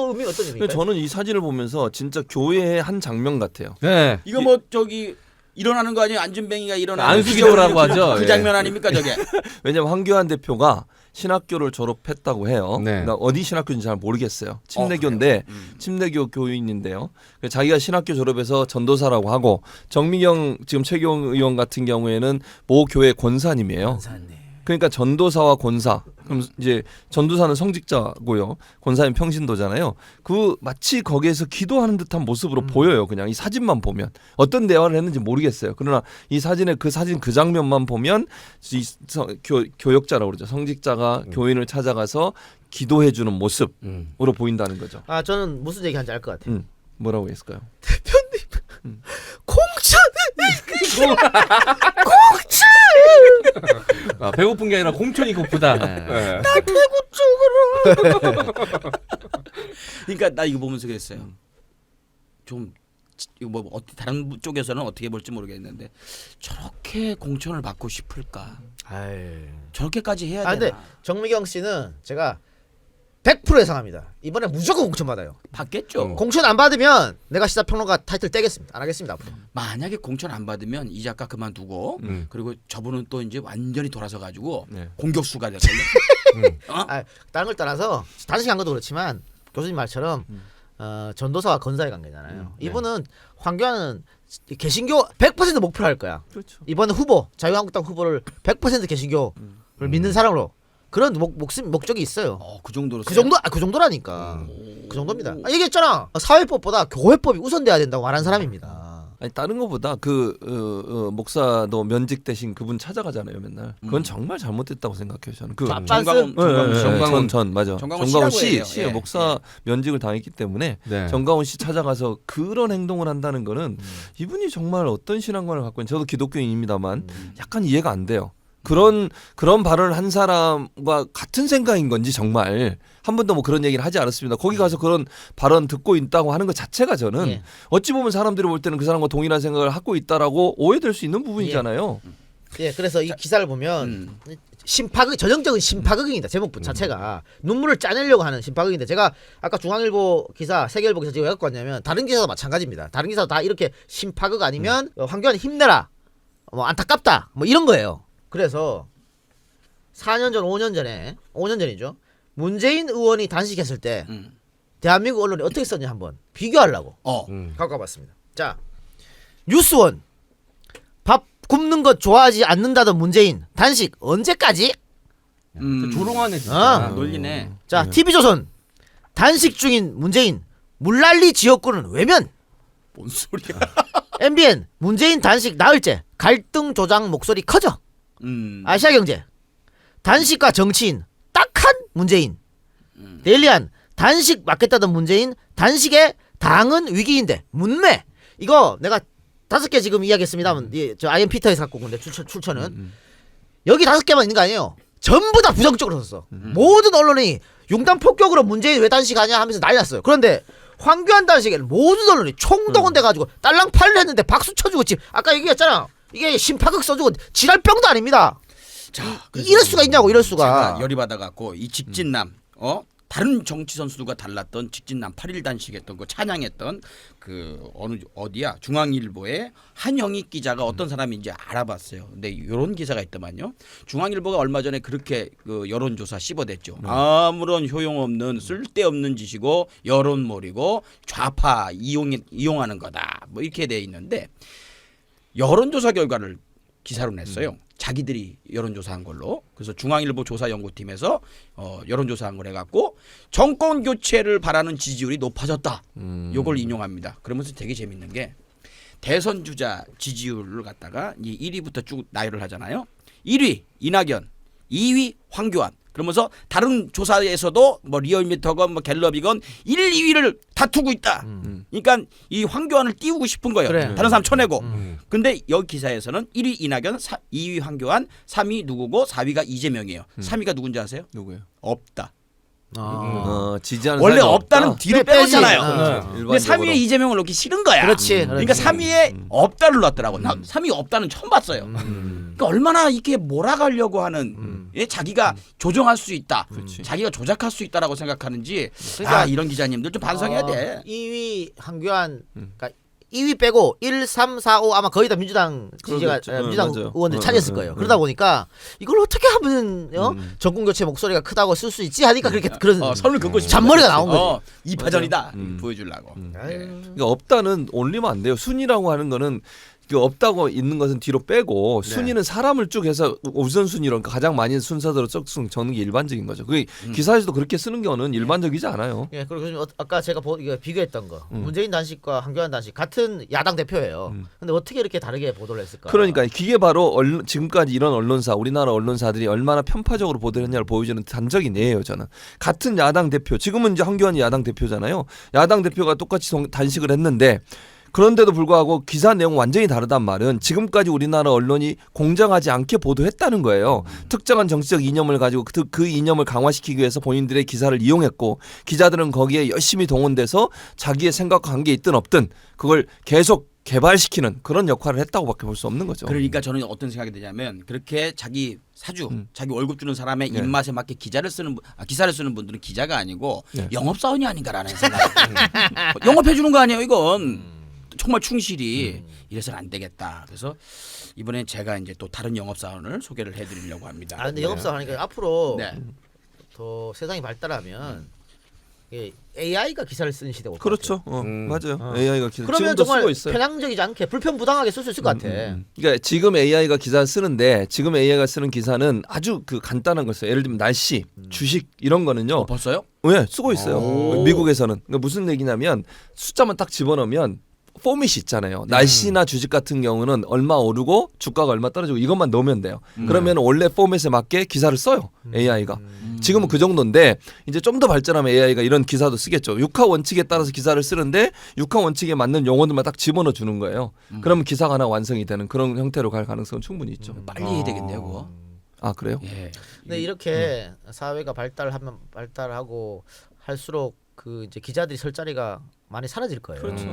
[SPEAKER 1] 의미 어떤 의미일까요?
[SPEAKER 2] 저는 이 사진을 보면서 진짜 교회의 한 장면 같아요.
[SPEAKER 4] 네.
[SPEAKER 3] 이거 뭐 저기 일어나는 거 아니에요? 안준뱅이가 일어나는
[SPEAKER 4] 안수기도라고 하죠.
[SPEAKER 3] 그
[SPEAKER 4] 예.
[SPEAKER 3] 장면 아닙니까 저게?
[SPEAKER 2] 왜냐면 황교안 대표가 신학교를 졸업했다고 해요.
[SPEAKER 4] 네.
[SPEAKER 2] 그러니까 어디 신학교인지 잘 모르겠어요. 침례교인데 침례교 교인인데요. 그래서 자기가 신학교 졸업해서 전도사라고 하고 정미경 지금 최경 의원 같은 경우에는 모 교회 권사님이에요. 그러니까 전도사와 권사. 그럼 이제 전도사는 성직자고요. 권사님 평신도잖아요. 그 마치 거기에서 기도하는 듯한 모습으로 보여요. 그냥 이 사진만 보면 어떤 대화를 했는지 모르겠어요. 그러나 이 사진에 그 사진 그 장면만 보면 이 교역자라고 그러죠. 성직자가 교인을 찾아가서 기도해 주는 모습으로 보인다는 거죠.
[SPEAKER 1] 아 저는 무슨 얘기하는지 알 것 같아요.
[SPEAKER 2] 뭐라고 했을까요?
[SPEAKER 1] 공천!
[SPEAKER 4] 아, 배고픈 게 아니라 공천이 고프다. 네.
[SPEAKER 3] 그러니까 나 이거 보면서 그랬어요. 좀 이거 뭐 어떻게 다른 쪽에서는 어떻게 볼지 모르겠는데 저렇게 공천을 받고 싶을까? 저렇게까지 해야
[SPEAKER 1] 아 근데
[SPEAKER 3] 되나?
[SPEAKER 1] 정미경 씨는 제가 100% 예상합니다. 이번에 무조건 공천 받아요.
[SPEAKER 3] 받겠죠.
[SPEAKER 1] 공천 안 받으면 내가 시사평론가 타이틀 떼겠습니다. 안 하겠습니다. 앞으로.
[SPEAKER 3] 만약에 공천 안 받으면 이 작가 그만두고 그리고 저분은 또 이제 완전히 돌아서 가지고
[SPEAKER 2] 네.
[SPEAKER 3] 공격수가 되거든요.
[SPEAKER 1] 아, 다른 걸 떠나서 단식 한 것도 그렇지만 교수님 말처럼 전도사와 건사의 관계잖아요. 이분은 황교안은 개신교 100% 목표로 할 거야.
[SPEAKER 2] 그렇죠.
[SPEAKER 1] 이번 후보 자유한국당 후보를 100% 개신교를 믿는 사람으로 그런 목적이 있어요.
[SPEAKER 3] 그 정도로
[SPEAKER 1] 그 정도 그 정도라니까. 그 정도입니다. 아, 얘기했잖아. 사회법보다 교회법이 우선돼야 된다고 말한 사람입니다.
[SPEAKER 2] 아니 다른 것보다 목사도 면직되신 그분 찾아가잖아요 맨날. 그건 정말 잘못됐다고 생각해요 저는. 그
[SPEAKER 3] 정광훈
[SPEAKER 2] 맞아.
[SPEAKER 3] 정광훈
[SPEAKER 2] 정광훈
[SPEAKER 3] 씨라고
[SPEAKER 2] 씨
[SPEAKER 3] 해요. 예.
[SPEAKER 2] 목사 면직을 당했기 때문에
[SPEAKER 4] 네.
[SPEAKER 2] 정광훈 씨 찾아가서 그런 행동을 한다는 거는 이분이 정말 어떤 신앙관을 갖고 있는 저도 기독교인입니다만 약간 이해가 안 돼요. 그런 발언을 한 사람과 같은 생각인 건지 정말 한 번도 뭐 그런 얘기를 하지 않았습니다. 거기 가서 그런 발언 듣고 있다고 하는 것 자체가 저는
[SPEAKER 1] 예.
[SPEAKER 2] 어찌 보면 사람들이 볼 때는 그 사람과 동일한 생각을 하고 있다라고 오해될 수 있는 부분이잖아요.
[SPEAKER 1] 예, 그래서 이 기사를 보면 심파극 전형적인 심파극입니다. 제목 자체가 눈물을 짜내려고 하는 심파극인데 제가 아까 중앙일보 기사, 세계일보 기사 제가 왜 갖고 왔냐면 다른 기사도 마찬가지입니다. 다른 기사도 다 이렇게 심파극 아니면 황교안 힘내라, 뭐 안타깝다, 뭐 이런 거예요. 그래서 4년 전, 5년 전이죠. 문재인 의원이 단식했을 때 대한민국 언론이 어떻게 썼냐 한번 비교하려고 갖고 와봤습니다. 자, 뉴스원 밥 굶는 것 좋아하지 않는다던 문재인 단식 언제까지?
[SPEAKER 4] 조롱하네 진짜.
[SPEAKER 3] 놀리네.
[SPEAKER 1] 자, TV조선 단식 중인 문재인 물난리 지역구는 외면.
[SPEAKER 3] 뭔 소리야?
[SPEAKER 1] MBN 문재인 단식 나흘째 갈등 조장 목소리 커져. 아시아경제 단식과 정치인 딱한 문재인. 데일리안 단식 맞겠다던 문재인 단식에 당은 위기인데 문매. 이거 내가 5개 지금 이야기했습니다만 저 아이엠 피터에서 갖고 온 건데 출처는 여기 5개만 있는 거 아니에요. 전부 다 부정적으로 썼어. 모든 언론이 융단 폭격으로 문재인 왜 단식하냐 하면서 난리 났어요. 그런데 황교안 단식에는 모든 언론이 총동원 돼가지고 딸랑팔을 했는데 박수 쳐주고 지금 아까 얘기했잖아. 이게 심파극 써주고 지랄병도 아닙니다.
[SPEAKER 3] 자,
[SPEAKER 1] 이럴 수가 있냐고 이럴 수가.
[SPEAKER 3] 제가 열이 받아갖고 이 직진남 다른 정치 선수들과 달랐던 직진남 8.1 단식했던 거 찬양했던 그 어디야 중앙일보의 한영익 기자가 어떤 사람인지 알아봤어요. 근데 이런 기사가 있더만요. 중앙일보가 얼마 전에 그렇게 그 여론조사 씹어댔죠. 아무런 효용없는 쓸데없는 짓이고 여론몰이고 좌파 이용하는 거다. 뭐 이렇게 돼 있는데 여론조사 결과를 기사로 냈어요. 자기들이 여론조사한 걸로. 그래서 중앙일보 조사연구팀에서 여론조사한 걸 해갖고 정권 교체를 바라는 지지율이 높아졌다. 요걸 인용합니다. 그러면서 되게 재밌는 게 대선 주자 지지율을 갖다가 이 1위부터 쭉 나열을 하잖아요. 1위 이낙연, 2위 황교안. 그러면서 다른 조사에서도 뭐 리얼미터건 뭐 갤럽이건 1, 2위를 다투고 있다. 그러니까 이 황교안을 띄우고 싶은 거예요.
[SPEAKER 1] 그래.
[SPEAKER 3] 다른 사람 쳐내고.
[SPEAKER 4] 음.
[SPEAKER 3] 근데 여기 기사에서는 1위 이낙연, 2위 황교안, 3위 누구고 4위가 이재명이에요. 3위가 누군지 아세요?
[SPEAKER 2] 누구예요?
[SPEAKER 3] 없다.
[SPEAKER 2] 지지하는
[SPEAKER 3] 원래
[SPEAKER 2] 사람이
[SPEAKER 3] 없다는
[SPEAKER 2] 없다?
[SPEAKER 3] 뒤로
[SPEAKER 1] 빼지.
[SPEAKER 3] 빼놓잖아요.
[SPEAKER 1] 어.
[SPEAKER 3] 근데 3위에 이재명을 넣기 싫은 거야.
[SPEAKER 1] 그렇지.
[SPEAKER 3] 그러니까 3위에 없다를 넣었더라고. 나 3위 없다는 처음 봤어요. 그러니까 얼마나 이렇게 몰아가려고 하는 예? 자기가 조정할 수 있다. 자기가 조작할 수 있다라고 생각하는지
[SPEAKER 1] 그러니까
[SPEAKER 3] 이런 기자님들 좀 반성해야 돼.
[SPEAKER 1] 2위 한교안, 그러니까 2위 빼고 1, 3, 4, 5 아마 거의 다 민주당 지지가
[SPEAKER 2] 그러겠죠.
[SPEAKER 1] 민주당
[SPEAKER 2] 맞아요.
[SPEAKER 1] 의원들이 차지했을 거예요. 그러다 보니까 이걸 어떻게 하면 정권 교체 목소리가 크다고 쓸 수 있지 하니까 그렇게 그런
[SPEAKER 3] 선을 긋고 싶어.
[SPEAKER 1] 잔머리가 나온 거지.
[SPEAKER 3] 이파전이다. 보여주려고.
[SPEAKER 1] 아유.
[SPEAKER 2] 그러니까 없다는 올리면 안 돼요. 순위라고 하는 거는 그 없다고 있는 것은 뒤로 빼고 순위는 사람을 쭉 해서 우선순위로 그러니까 가장 많이 순서대로 쭉 적는 게 일반적인 거죠. 그게 기사에서도 그렇게 쓰는 경우는 일반적이지 않아요.
[SPEAKER 1] 예, 그리고 요즘 아까 제가 이거 비교했던 거 문재인 단식과 한교안 단식 같은 야당 대표예요. 근데 어떻게 이렇게 다르게 보도를 했을까?
[SPEAKER 2] 그러니까 그게 바로 지금까지 이런 언론사 우리나라 언론사들이 얼마나 편파적으로 보도를 했냐를 보여주는 단적인 예예요. 저는 같은 야당 대표 지금은 이제 한교안이 야당 대표잖아요. 야당 대표가 똑같이 단식을 했는데 그런데도 불구하고 기사 내용 완전히 다르단 말은 지금까지 우리나라 언론이 공정하지 않게 보도했다는 거예요. 특정한 정치적 이념을 가지고 그 이념을 강화시키기 위해서 본인들의 기사를 이용했고 기자들은 거기에 열심히 동원돼서 자기의 생각과 관계 있든 없든 그걸 계속 개발시키는 그런 역할을 했다고밖에 볼 수 없는 거죠.
[SPEAKER 3] 그러니까 저는 어떤 생각이 드냐면 그렇게 자기 사주, 자기 월급 주는 사람의 입맛에 맞게 기사를 쓰는 분들은 기자가 아니고 영업사원이 아닌가라는 생각이 영업해 주는 거 아니에요, 이건. 정말 충실히 이래서는 안 되겠다. 그래서 이번에 제가 이제 또 다른 영업사원을 소개를 해드리려고 합니다.
[SPEAKER 1] 아 근데 영업사원 하니까 앞으로
[SPEAKER 3] 네.
[SPEAKER 1] 더 세상이 발달하면 AI가 기사를 쓰는 시대가 올 것
[SPEAKER 2] 그렇죠.
[SPEAKER 1] 같아요.
[SPEAKER 2] 맞아요. AI가 기사
[SPEAKER 1] 그러면
[SPEAKER 2] 지금도
[SPEAKER 1] 정말
[SPEAKER 2] 쓰고 있어요.
[SPEAKER 1] 편향적이지 않게 불편부당하게 쓸 수 있을 것 같아.
[SPEAKER 2] 그러니까 지금 AI가 기사를 쓰는데 지금 AI가 쓰는 기사는 아주 그 간단한 걸 써요. 예를 들면 날씨, 주식 이런 거는요.
[SPEAKER 3] 벌써요?
[SPEAKER 2] 네, 쓰고 있어요. 미국에서는. 그러니까 무슨 얘기냐면 숫자만 딱 집어넣으면 포맷이 있잖아요. 날씨나 주식 같은 경우는 얼마 오르고 주가가 얼마 떨어지고 이것만 넣으면 돼요. 그러면 원래 포맷에 맞게 기사를 써요. AI가. 지금은 그 정도인데 이제 좀 더 발전하면 AI가 이런 기사도 쓰겠죠. 육하 원칙에 따라서 기사를 쓰는데 육하 원칙에 맞는 용어들만 딱 집어넣어 주는 거예요. 그러면 기사가 하나 완성이 되는 그런 형태로 갈 가능성은 충분히 있죠.
[SPEAKER 3] 빨리 해야 되겠네요, 그거.
[SPEAKER 2] 아 그래요?
[SPEAKER 3] 예.
[SPEAKER 1] 근데 이렇게 사회가 발달하고 할수록 그 이제 기자들이 설 자리가 많이 사라질 거예요.
[SPEAKER 2] 그렇죠.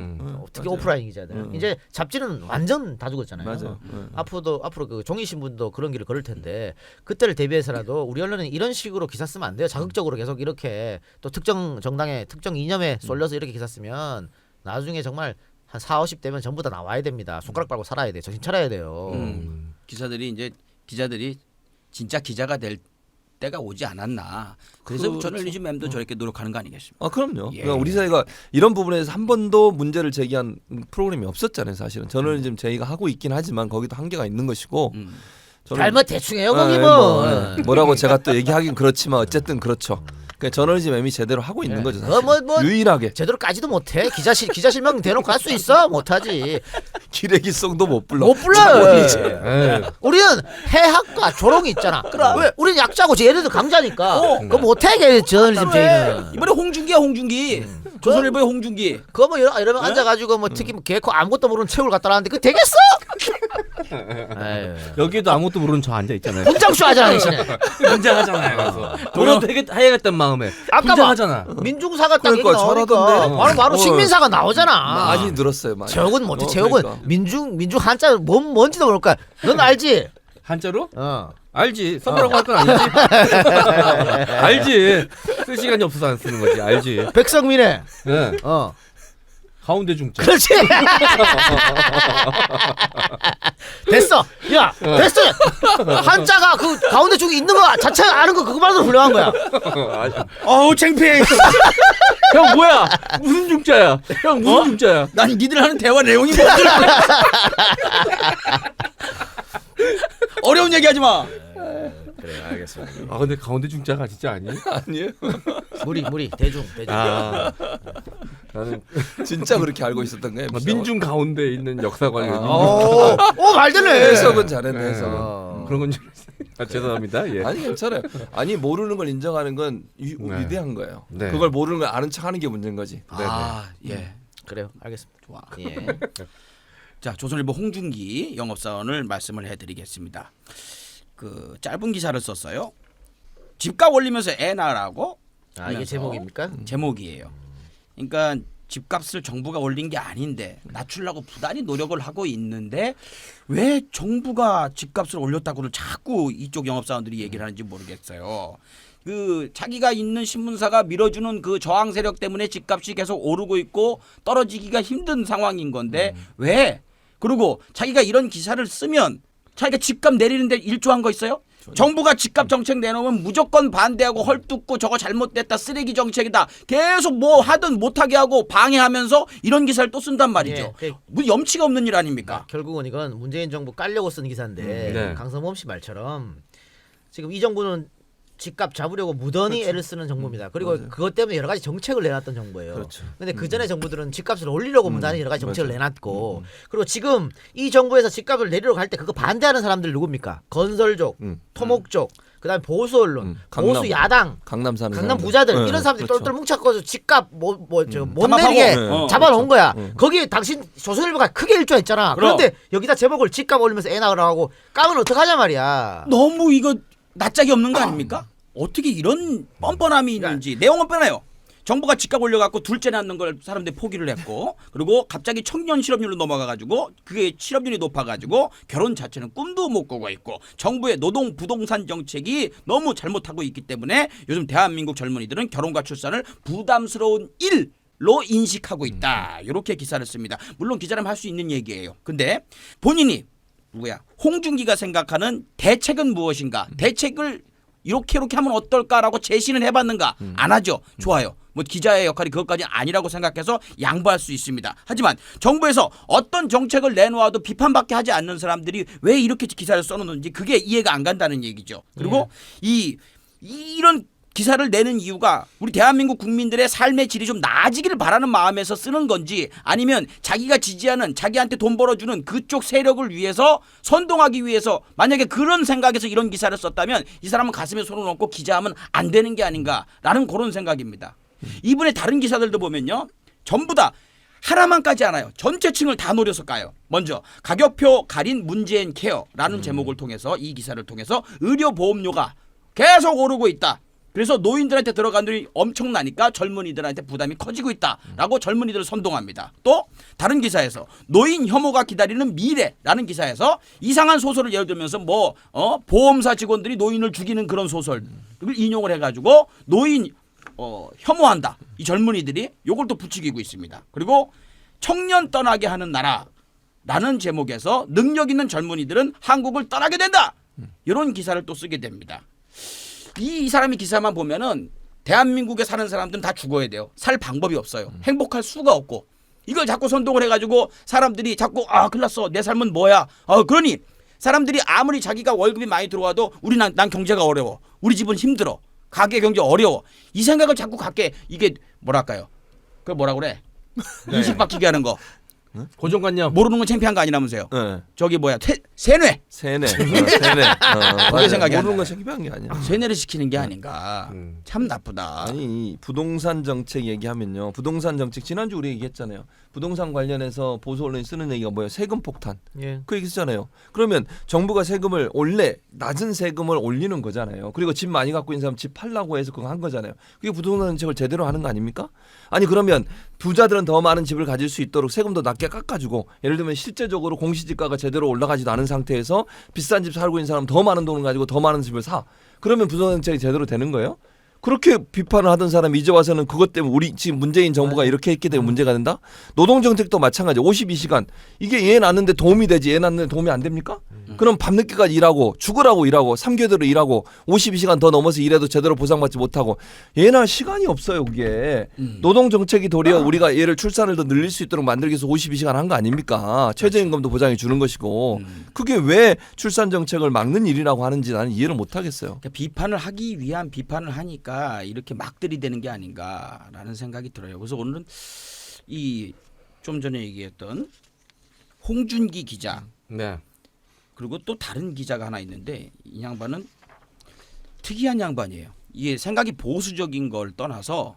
[SPEAKER 1] 특히
[SPEAKER 2] 맞아요.
[SPEAKER 1] 오프라인 기자들. 이제 잡지는 완전 다 죽었잖아요.
[SPEAKER 2] 맞아요.
[SPEAKER 1] 앞으로 그 종이 신문도 그런 길을 걸을 텐데 그때를 대비해서라도 우리 언론은 이런 식으로 기사 쓰면 안 돼요. 자극적으로 계속 이렇게 또 특정 정당의 특정 이념에 쏠려서 이렇게 기사 쓰면 나중에 정말 한 40, 50대면 전부 다 나와야 됩니다. 손가락 빨고 살아야 돼. 정신 차려야 돼요.
[SPEAKER 3] 기자들이 진짜 기자가 될 때가 오지 않았나. 그래서
[SPEAKER 2] 그렇죠.
[SPEAKER 3] 저널리즘 M도 저렇게 노력하는 거 아니겠습니까?
[SPEAKER 2] 아 그럼요.
[SPEAKER 3] 예.
[SPEAKER 2] 그러니까 우리 사회가 이런 부분에서 한 번도 문제를 제기한 프로그램이 없었잖아요. 사실은 저널리즘 저희가 하고 있긴 하지만 거기도 한계가 있는 것이고. 저는-
[SPEAKER 1] 잘못 대충해요 거기
[SPEAKER 2] 예,
[SPEAKER 1] 뭐.
[SPEAKER 2] 뭐라고 제가 또 얘기하긴 그렇지만 어쨌든 그렇죠. 그러니까 저널리즘 M이 제대로 하고 있는 거죠. 사실.
[SPEAKER 1] 뭐
[SPEAKER 2] 유일하게
[SPEAKER 1] 제대로 까지도 못해. 기자 실명 대놓고 할 수 있어? 못하지.
[SPEAKER 2] 기레기성도 못 불러.
[SPEAKER 1] 못 불러요.
[SPEAKER 4] 에이.
[SPEAKER 1] 우리는 해학과 조롱이 있잖아. 왜? 우리는 약자고 얘네들 강자니까. 그거 못해 걔 저널리즘 제의는.
[SPEAKER 3] 이번에 홍준기야, 홍준기. 조선일보의 홍준기.
[SPEAKER 1] 그거 뭐 이러면 앉아가지고 뭐 특히 뭐 개코 아무것도 모르는 최후를 갖다 놨는데 그거 되겠어? 에휴.
[SPEAKER 4] 여기도 아무것도 모르는 저 앉아 있잖아요.
[SPEAKER 1] 분장쇼 하잖아 대신에.
[SPEAKER 4] 분장하잖아요. 그래서 뭐라도 해야겠다는 마음에
[SPEAKER 1] 아까
[SPEAKER 4] 분장하잖아.
[SPEAKER 1] 민중사가 딱 얘기
[SPEAKER 2] 그러니까
[SPEAKER 1] 나오니까
[SPEAKER 2] 잘하던데.
[SPEAKER 1] 바로 식민사가 나오잖아.
[SPEAKER 2] 많이 늘었어요. 많이.
[SPEAKER 1] 제옥은 못해. 제옥은
[SPEAKER 2] 그러니까.
[SPEAKER 1] 민중 한자 뭔지도 모를 거야. 넌 알지?
[SPEAKER 4] 한자로?
[SPEAKER 1] 어.
[SPEAKER 4] 알지. 써보라고 할 건 아니지. 알지. 쓸 시간이 없어서 안 쓰는 거지. 알지.
[SPEAKER 1] 백성민의
[SPEAKER 4] 네.
[SPEAKER 1] 어.
[SPEAKER 4] 가운데 중자.
[SPEAKER 1] 그렇지. 됐어. 야, 됐어. 한자가 그 가운데 쪽에 있는 거 자체가 아는 거 그거만으로 훌륭한 거야.
[SPEAKER 3] 어우 창피해.
[SPEAKER 4] 형 뭐야? 무슨 중자야? 형 무슨 중자야?
[SPEAKER 3] 난 니들 하는 대화 내용이 뭔지 어려운 얘기 하지 마.
[SPEAKER 1] 그래, 알겠습니다.
[SPEAKER 4] 아 근데 가운데 중자가 진짜 아니?
[SPEAKER 2] 아니에요.
[SPEAKER 1] 무리 대중.
[SPEAKER 4] 아 나는
[SPEAKER 2] 진짜 그렇게 알고 있었던 거예요.
[SPEAKER 4] 민중 가운데 있는 역사관이
[SPEAKER 1] 말 되네.
[SPEAKER 2] 해석은 잘했네. 해석은.
[SPEAKER 4] 그런 건 줄 알았어요. 아, 죄송합니다. 예.
[SPEAKER 2] 아니 괜찮아요. 아니 모르는 걸 인정하는 건 위대한 거예요.
[SPEAKER 4] 네.
[SPEAKER 2] 그걸 모르는 걸 아는 척하는 게 문제인 거지.
[SPEAKER 3] 아 예.
[SPEAKER 1] 그래요. 알겠습니다.
[SPEAKER 3] 좋아.
[SPEAKER 1] 예.
[SPEAKER 3] 자, 조선일보 홍준기 영업사원을 말씀을 해드리겠습니다. 그 짧은 기사를 썼어요. 집값 올리면서 애 낳으라고.
[SPEAKER 1] 아 이게
[SPEAKER 3] 하면서
[SPEAKER 1] 제목입니까?
[SPEAKER 3] 제목이에요. 그러니까 집값을 정부가 올린 게 아닌데 낮추려고 부단히 노력을 하고 있는데 왜 정부가 집값을 올렸다고는 자꾸 이쪽 영업사원들이 얘기를 하는지 모르겠어요. 그 자기가 있는 신문사가 밀어주는 그 저항 세력 때문에 집값이 계속 오르고 있고 떨어지기가 힘든 상황인 건데 왜? 그리고 자기가 이런 기사를 쓰면 자기가 집값 내리는데 일조한 거 있어요? 정부가 집값 정책 내놓으면 무조건 반대하고 헐뜯고 저거 잘못됐다 쓰레기 정책이다 계속 뭐 하든 못하게 하고 방해하면서 이런 기사를 또 쓴단 말이죠.
[SPEAKER 1] 예,
[SPEAKER 3] 뭐 염치가 없는 일 아닙니까?
[SPEAKER 1] 결국은 이건 문재인 정부 깔려고 쓴 기사인데
[SPEAKER 4] 네.
[SPEAKER 1] 강성범 씨 말처럼 지금 이 정부는 집값 잡으려고 무던히 애를 쓰는 정부입니다. 그리고
[SPEAKER 2] 맞아요.
[SPEAKER 1] 그것 때문에 여러 가지 정책을 내놨던 정부예요.
[SPEAKER 2] 그렇죠.
[SPEAKER 1] 근데 그 전에 정부들은 집값을 올리려고 무단히 여러 가지 정책을
[SPEAKER 2] 맞아요.
[SPEAKER 1] 내놨고 그리고 지금 이 정부에서 집값을 내리려고 할 때 그거 반대하는 사람들 누굽니까? 건설족, 토목족, 그다음에 보수 언론,
[SPEAKER 2] 강남.
[SPEAKER 1] 보수 야당,
[SPEAKER 2] 강남 사는
[SPEAKER 1] 강남
[SPEAKER 2] 사람들.
[SPEAKER 1] 부자들
[SPEAKER 2] 네,
[SPEAKER 1] 이런 사람들이
[SPEAKER 2] 그렇죠.
[SPEAKER 1] 똘똘 뭉쳐서 집값 못
[SPEAKER 3] 담합하고.
[SPEAKER 1] 내리게
[SPEAKER 2] 네.
[SPEAKER 1] 잡아놓은 거야.
[SPEAKER 2] 그렇죠.
[SPEAKER 1] 거기에 당신 조선일보가 크게 일조했잖아.
[SPEAKER 3] 그럼.
[SPEAKER 1] 그런데 여기다 제목을 집값 올리면서 애 낳으라고 하고 까면 어떡하냐 말이야.
[SPEAKER 3] 너무 이거 낯짝이 없는 거 아닙니까? 어떻게 이런 뻔뻔함이 있는지 내용은 뻔해요. 정부가 집값 올려갖고 둘째 낳는 걸 사람들이 포기를 했고 그리고 갑자기 청년 실업률로 넘어가가지고 그게 실업률이 높아가지고 결혼 자체는 꿈도 못 꾸고 있고 정부의 노동 부동산 정책이 너무 잘못하고 있기 때문에 요즘 대한민국 젊은이들은 결혼과 출산을 부담스러운 일로 인식하고 있다. 이렇게 기사를 씁니다. 물론 기자라면 할 수 있는 얘기예요. 근데 본인이 누구야? 홍준기가 생각하는 대책은 무엇인가? 대책을 이렇게 하면 어떨까라고 제시는 해봤는가? 안 하죠. 좋아요. 뭐 기자의 역할이 그것까지는 아니라고 생각해서 양보할 수 있습니다. 하지만 정부에서 어떤 정책을 내놓아도 비판밖에 하지 않는 사람들이 왜 이렇게 기사를 써놓는지 그게 이해가 안 간다는 얘기죠. 그리고 이런 기사를 내는 이유가 우리 대한민국 국민들의 삶의 질이 좀 나아지기를 바라는 마음에서 쓰는 건지 아니면 자기가 지지하는 자기한테 돈 벌어주는 그쪽 세력을 위해서 선동하기 위해서 만약에 그런 생각에서 이런 기사를 썼다면 이 사람은 가슴에 손을 얹고 기자하면 안 되는 게 아닌가라는 그런 생각입니다. 이분의 다른 기사들도 보면요. 전부 다 하나만 까지 않아요. 전체 층을 다 노려서 까요. 먼저 가격표 가린 문재인 케어라는 제목을 통해서 이 기사를 통해서 의료보험료가 계속 오르고 있다. 그래서 노인들한테 들어간 돈이 엄청나니까 젊은이들한테 부담이 커지고 있다라고 젊은이들을 선동합니다. 또 다른 기사에서 노인 혐오가 기다리는 미래라는 기사에서 이상한 소설을 예를 들면서 보험사 직원들이 노인을 죽이는 그런 소설을 인용을 해가지고 노인 혐오한다. 이 젊은이들이 요걸 또 부추기고 있습니다. 그리고 청년 떠나게 하는 나라라는 제목에서 능력 있는 젊은이들은 한국을 떠나게 된다. 이런 기사를 또 쓰게 됩니다. 이 사람의 기사만 보면은 대한민국에 사는 사람들은 다 죽어야 돼요. 살 방법이 없어요. 행복할 수가 없고 이걸 자꾸 선동을 해가지고 사람들이 자꾸 큰일 났어. 내 삶은 뭐야. 그러니 사람들이 아무리 자기가 월급이 많이 들어와도 난 경제가 어려워. 우리 집은 힘들어. 가계 경제 어려워. 이 생각을 자꾸 갖게 이게 뭐랄까요. 그걸 뭐라 그래. 인식 바뀌게 하는 거.
[SPEAKER 4] 고정관념.
[SPEAKER 3] 모르는 건 창피한 거 아니라면서요.
[SPEAKER 2] 네.
[SPEAKER 3] 저기 세뇌.
[SPEAKER 2] 세뇌.
[SPEAKER 3] 그게 생각이 안
[SPEAKER 2] 모르는
[SPEAKER 3] 나요.
[SPEAKER 2] 건 창피한 게 아니야.
[SPEAKER 3] 세뇌를 시키는 게 아닌가. 참 나쁘다.
[SPEAKER 2] 아니 부동산 정책 얘기하면요. 부동산 정책 지난주 우리 얘기했잖아요. 부동산 관련해서 보수 언론이 쓰는 얘기가 뭐예요? 세금 폭탄.
[SPEAKER 1] 예.
[SPEAKER 2] 그 얘기 쓰잖아요. 그러면 정부가 세금을 낮은 세금을 올리는 거잖아요. 그리고 집 많이 갖고 있는 사람 집 팔라고 해서 그거 한 거잖아요. 그게 부동산 정책을 제대로 하는 거 아닙니까? 아니 그러면 부자들은 더 많은 집을 가질 수 있도록 세금도 낮게 깎아주고 예를 들면 실제적으로 공시지가가 제대로 올라가지도 않은 상태에서 비싼 집 살고 있는 사람 더 많은 돈을 가지고 더 많은 집을 사. 그러면 부동산 정책이 제대로 되는 거예요? 그렇게 비판을 하던 사람이 이제 와서는 그것 때문에 우리 지금 문재인 정부가 이렇게 했기 때문에 문제가 된다? 노동정책도 마찬가지. 52시간. 이게 얘 낳는데 도움이 되지 얘 낳는데 도움이 안 됩니까? 그럼 밤늦게까지 일하고 죽으라고 일하고 3개월을 일하고 52시간 더 넘어서 일해도 제대로 보상받지 못하고 얘 낳을 시간이 없어요. 그게. 노동정책이 도리어 우리가 얘를 출산을 더 늘릴 수 있도록 만들기 위해서 52시간 한 거 아닙니까? 최저임금도 보장해 주는 것이고 그게 왜 출산정책을 막는 일이라고 하는지 나는 이해를 못하겠어요.
[SPEAKER 3] 그러니까 비판을 하기 위한 비판을 하니까 이렇게 막 들이대는 게 아닌가라는 생각이 들어요. 그래서 오늘은 이 좀 전에 얘기했던 홍준기 기자
[SPEAKER 4] 네.
[SPEAKER 3] 그리고 또 다른 기자가 하나 있는데 이 양반은 특이한 양반이에요. 이게 생각이 보수적인 걸 떠나서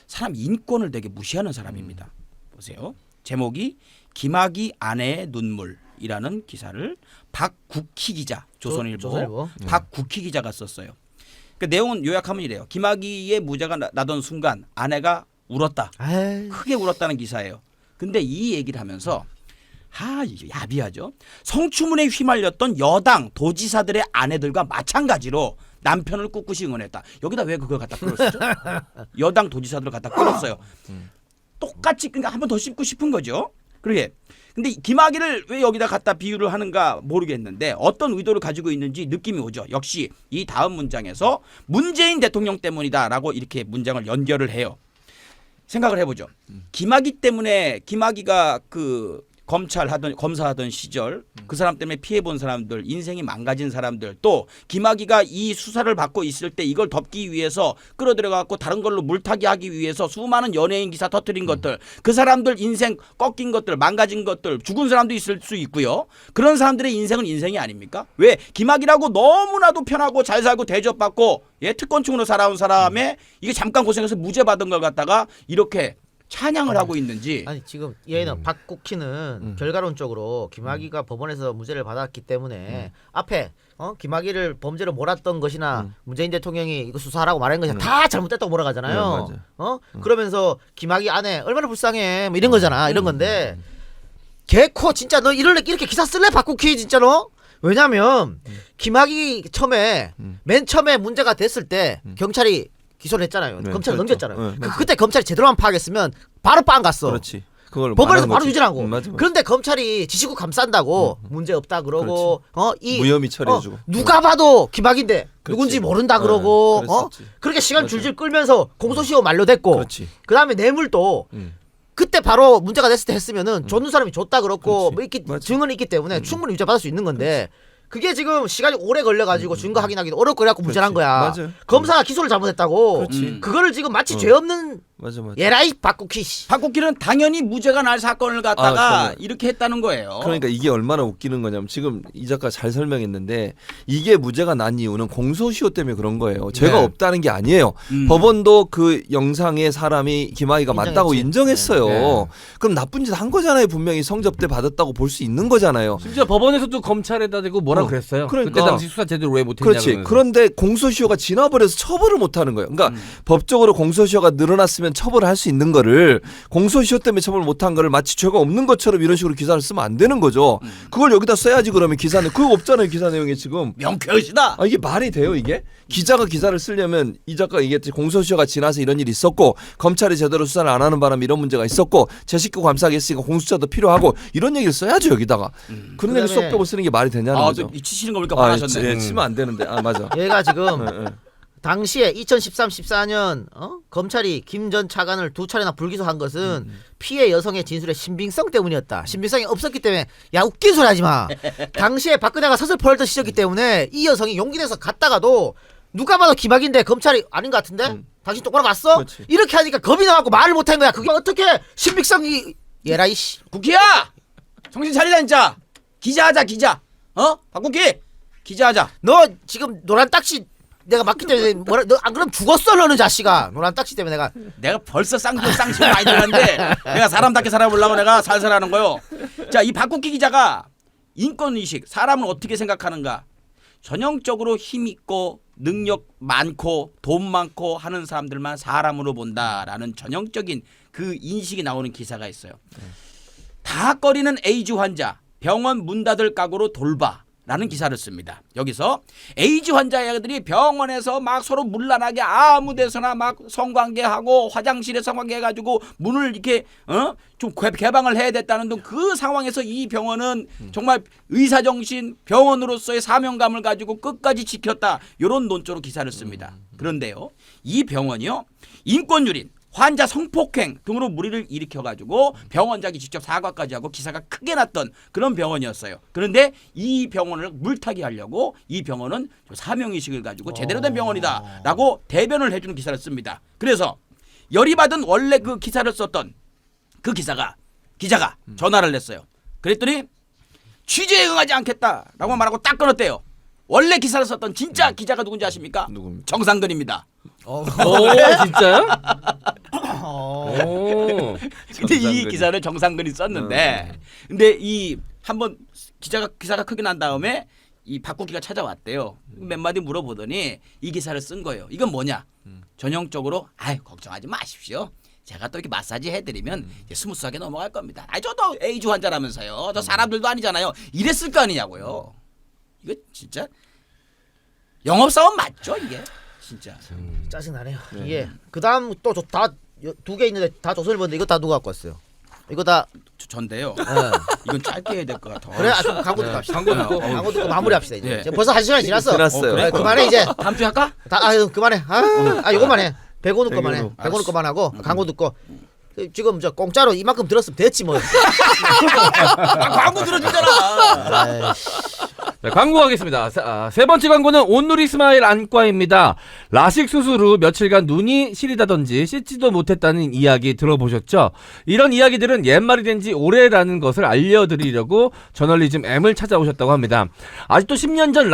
[SPEAKER 3] 사람 인권을 되게 무시하는 사람입니다. 보세요. 제목이 김학의 아내의 눈물이라는 기사를 박국희 기자, 조선일보
[SPEAKER 1] 조선일보.
[SPEAKER 3] 박국희 기자가 썼어요. 그 내용은 요약하면 이래요. 김학의의 무죄가 나던 순간 아내가 울었다.
[SPEAKER 1] 에이.
[SPEAKER 3] 크게 울었다는 기사예요. 근데 이 얘기를 하면서 이게 야비하죠. 성추문에 휘말렸던 여당 도지사들의 아내들과 마찬가지로 남편을 꿋꿋이 응원했다. 여기다 왜 그걸 갖다 끌었죠? 여당 도지사들을 갖다 끌었어요. 똑같이 그러니까 한 번 더 씹고 싶은 거죠. 그러게. 근데 김학의를 왜 여기다 갖다 비유를 하는가 모르겠는데 어떤 의도를 가지고 있는지 느낌이 오죠. 역시 이 다음 문장에서 문재인 대통령 때문이다라고 이렇게 문장을 연결을 해요. 생각을 해보죠. 김학의 때문에 김학의가 그 검사하던 시절 그 사람 때문에 피해본 사람들, 인생이 망가진 사람들, 또 김학의가 이 수사를 받고 있을 때 이걸 덮기 위해서 끌어들여갖고 다른 걸로 물타기 하기 위해서 수많은 연예인 기사 터뜨린 것들, 그 사람들 인생 꺾인 것들, 망가진 것들, 죽은 사람도 있을 수 있고요. 그런 사람들의 인생은 인생이 아닙니까? 왜? 김학의라고 너무나도 편하고 잘 살고 대접받고 특권층으로 살아온 사람의 이게 잠깐 고생해서 무죄 받은 걸 갖다가 이렇게 찬양을 하고 있는지.
[SPEAKER 1] 아니 지금 얘는 박국희는 결과론적으로 김학의가 법원에서 무죄를 받았기 때문에 앞에 김학의를 범죄로 몰았던 것이나 문재인 대통령이 이거 수사하라고 말한 것이 다 잘못됐다고 몰아가잖아요. 그러면서 김학의 아내 얼마나 불쌍해 뭐 이런 거잖아. 이런 건데 개코 진짜 너 이렇게 기사 쓸래 박국희 진짜로? 왜냐면 김학의 맨 처음에 문제가 됐을 때 경찰이 기소를 했잖아요.
[SPEAKER 2] 네,
[SPEAKER 1] 검찰을
[SPEAKER 2] 그렇죠.
[SPEAKER 1] 넘겼잖아요.
[SPEAKER 2] 네,
[SPEAKER 1] 그때 검찰이 제대로만 파악했으면 바로 빵 갔어.
[SPEAKER 2] 그렇지. 그걸
[SPEAKER 1] 법원에서 바로
[SPEAKER 2] 거지.
[SPEAKER 1] 유죄하고.
[SPEAKER 2] 맞아.
[SPEAKER 1] 그런데 검찰이 지시고 감싼다고 문제 없다 그러고
[SPEAKER 2] 무혐의 처리해주고.
[SPEAKER 1] 누가 봐도 김학인데
[SPEAKER 2] 그렇지.
[SPEAKER 1] 누군지 모른다 그러고
[SPEAKER 2] 그랬었지.
[SPEAKER 1] 그렇게 시간
[SPEAKER 2] 맞아.
[SPEAKER 1] 줄줄 끌면서 공소시효 만료됐고
[SPEAKER 2] 그렇지.
[SPEAKER 1] 그다음에 뇌물도 그때 바로 문제가 됐을 때 했으면은 줬는 사람이 줬다 그렇고
[SPEAKER 2] 그렇지.
[SPEAKER 1] 뭐
[SPEAKER 2] 맞아.
[SPEAKER 1] 증언이 있기 때문에 충분히 유죄 받을 수 있는 건데 그게 지금 시간이 오래 걸려가지고 증거 확인하기도 어렵고 그래갖고 무죄한 거야.
[SPEAKER 2] 맞아요.
[SPEAKER 1] 검사가 기소를 잘못했다고.
[SPEAKER 2] 그렇지.
[SPEAKER 1] 그거를 지금 마치 죄 없는
[SPEAKER 2] 맞아.
[SPEAKER 1] 예라이 박국희 씨.
[SPEAKER 3] 박국기는 당연히 무죄가 날 사건을 갖다가
[SPEAKER 2] 정말.
[SPEAKER 3] 이렇게 했다는 거예요.
[SPEAKER 2] 그러니까 이게 얼마나 웃기는 거냐면 지금 이 작가 잘 설명했는데 이게 무죄가 난 이유는 공소시효 때문에 그런 거예요. 죄가
[SPEAKER 4] 네.
[SPEAKER 2] 없다는 게 아니에요. 법원도 그 영상의 사람이 김학의가 맞다고 인정했어요.
[SPEAKER 4] 네.
[SPEAKER 2] 그럼 나쁜 짓 한 거잖아요. 분명히 성접대 받았다고 볼 수 있는 거잖아요.
[SPEAKER 4] 심지어 법원에서도 검찰에다 대고 뭐라고 그랬어요.
[SPEAKER 2] 그러니까.
[SPEAKER 4] 그때 당시 수사 제대로 왜 못했냐
[SPEAKER 2] 그렇지.
[SPEAKER 4] 그러면서.
[SPEAKER 2] 그런데 공소시효가 지나버려서 처벌을 못 하는 거예요. 그러니까 법적으로 공소시효가 늘어났으면 처벌을 할 수 있는 거를 공소시효 때문에 처벌 못한 거를 마치 죄가 없는 것처럼 이런 식으로 기사를 쓰면 안 되는 거죠. 그걸 여기다 써야지 그러면 기사는. 그거 없잖아요. 기사 내용에 지금.
[SPEAKER 3] 명쾌하시다.
[SPEAKER 2] 이게 말이 돼요 이게? 기자가 기사를 쓰려면 이 작가 얘기했지 공소시효가 지나서 이런 일이 있었고 검찰이 제대로 수사를 안 하는 바람에 이런 문제가 있었고 제19 감사하게 했으니까 공수처도 필요하고 이런 얘기를 써야죠 여기다가. 그런 얘기
[SPEAKER 1] 그다음에-
[SPEAKER 2] 쏙 빼고 쓰는 게 말이 되냐는 거죠.
[SPEAKER 3] 또 미치시는 거 보니까 화나셨네.
[SPEAKER 2] 예, 치면 안 되는데. 맞아.
[SPEAKER 1] 얘가 지금
[SPEAKER 2] 예, 예.
[SPEAKER 1] 당시에 2013, 14년 검찰이 김 전 차관을 2차례나 불기소한 것은 피해 여성의 진술의 신빙성 때문이었다. 신빙성이 없었기 때문에 야 웃긴 소리 하지 마. 당시에 박근혜가 서슬퍼 던 시절이기 때문에 이 여성이 용기 내서 갔다가도 누가 봐도 김학인데 검찰이 아닌 것 같은데 당신 똑바로 봤어?
[SPEAKER 2] 그렇지.
[SPEAKER 1] 이렇게 하니까 겁이 나갖고 말을 못한 거야. 그게 어떻게 신빙성이 얘라이 씨.
[SPEAKER 3] 국기야 정신 차리자 진짜. 기자하자 기자. 박국기 기자하자.
[SPEAKER 1] 너 지금 노란 딱지 내가 맞기 때문에 너 안 그럼 죽었어 너는 자식아. 노란 딱지 때문에
[SPEAKER 3] 내가 벌써 쌍시험 많이 들었는데 내가 사람답게 살아보려고 내가 살살하는 거요. 자, 이 박국기 기자가 인권의식, 사람을 어떻게 생각하는가, 전형적으로 힘 있고 능력 많고 돈 많고 하는 사람들만 사람으로 본다라는 전형적인 그 인식이 나오는 기사가 있어요. 다학거리는 에이즈 환자 병원 문 닫을 각오로 돌봐 라는 기사를 씁니다. 여기서 에이즈 환자들이 병원에서 막 서로 문란하게 아무 데서나 막 성관계하고 화장실에 성관계해가지고 문을 이렇게 좀 개방을 해야 됐다는 등 그 상황에서 이 병원은 정말 의사정신 병원으로서의 사명감을 가지고 끝까지 지켰다. 이런 논조로 기사를 씁니다. 그런데요. 이 병원이요. 인권유린 환자 성폭행 등으로 물의를 일으켜가지고 병원장이 직접 사과까지 하고 기사가 크게 났던 그런 병원이었어요. 그런데 이 병원을 물타기 하려고 이 병원은 사명의식을 가지고 제대로 된 병원이다라고 대변을 해주는 기사를 씁니다. 그래서 열이 받은 원래 그 기사를 썼던 그 기자가 전화를 냈어요. 그랬더니 취재에 응하지 않겠다라고 말하고 딱 끊었대요. 원래 기사를 썼던 진짜 기자가 누군지 아십니까?
[SPEAKER 2] 누굽니까?
[SPEAKER 3] 정상근입니다.
[SPEAKER 4] 오 진짜요? 오.
[SPEAKER 3] 근데 이
[SPEAKER 2] 정상근이.
[SPEAKER 3] 기사를 정상근이 썼는데 근데 이 한번 기사가 크게 난 다음에 이 박국기가 찾아왔대요. 몇 마디 물어보더니 이 기사를 쓴 거예요. 이건 뭐냐? 전형적으로 아이 걱정하지 마십시오. 제가 또 이렇게 마사지 해드리면 이제 스무스하게 넘어갈 겁니다. 아 저도 에이즈 환자라면서요. 저 사람들도 아니잖아요. 이랬을 거 아니냐고요. 이거 진짜 영업사원 맞죠 이게? 진짜.
[SPEAKER 1] 짜증나네요. 이게 그다음 또 다 두 개 있는데 다 조선일보인데 이거 다 누가 갖고 왔어요? 이거 다
[SPEAKER 3] 전데요.
[SPEAKER 1] 예.
[SPEAKER 3] 이건 짧게 해야 될 것 같아.
[SPEAKER 1] 그래 좀 광고 듣고 합시다. 광고 듣고 마무리합시다 이제.
[SPEAKER 3] 예.
[SPEAKER 1] 이제 벌써 1시간 지났어.
[SPEAKER 2] 지났어요.
[SPEAKER 1] 그래, 그만해 이제.
[SPEAKER 3] 다음 주에 할까?
[SPEAKER 1] 그만해. 이거만 해. 100원은 거만 해.
[SPEAKER 2] 백원으로.
[SPEAKER 1] 100원은 거만 하고 광고 듣고 지금 저 공짜로 이만큼 들었으면 됐지 뭐.
[SPEAKER 3] 광고 들어주잖아.
[SPEAKER 1] 아이씨.
[SPEAKER 4] 자, 광고 하겠습니다. 세 번째 광고는 온누리 스마일 안과입니다. 라식 수술 후 며칠간 눈이 시리다든지 씻지도 못했다는 이야기 들어보셨죠? 이런 이야기들은 옛말이 된 지 오래라는 것을 알려드리려고 저널리즘 M을 찾아오셨다고 합니다. 아직도 10년 전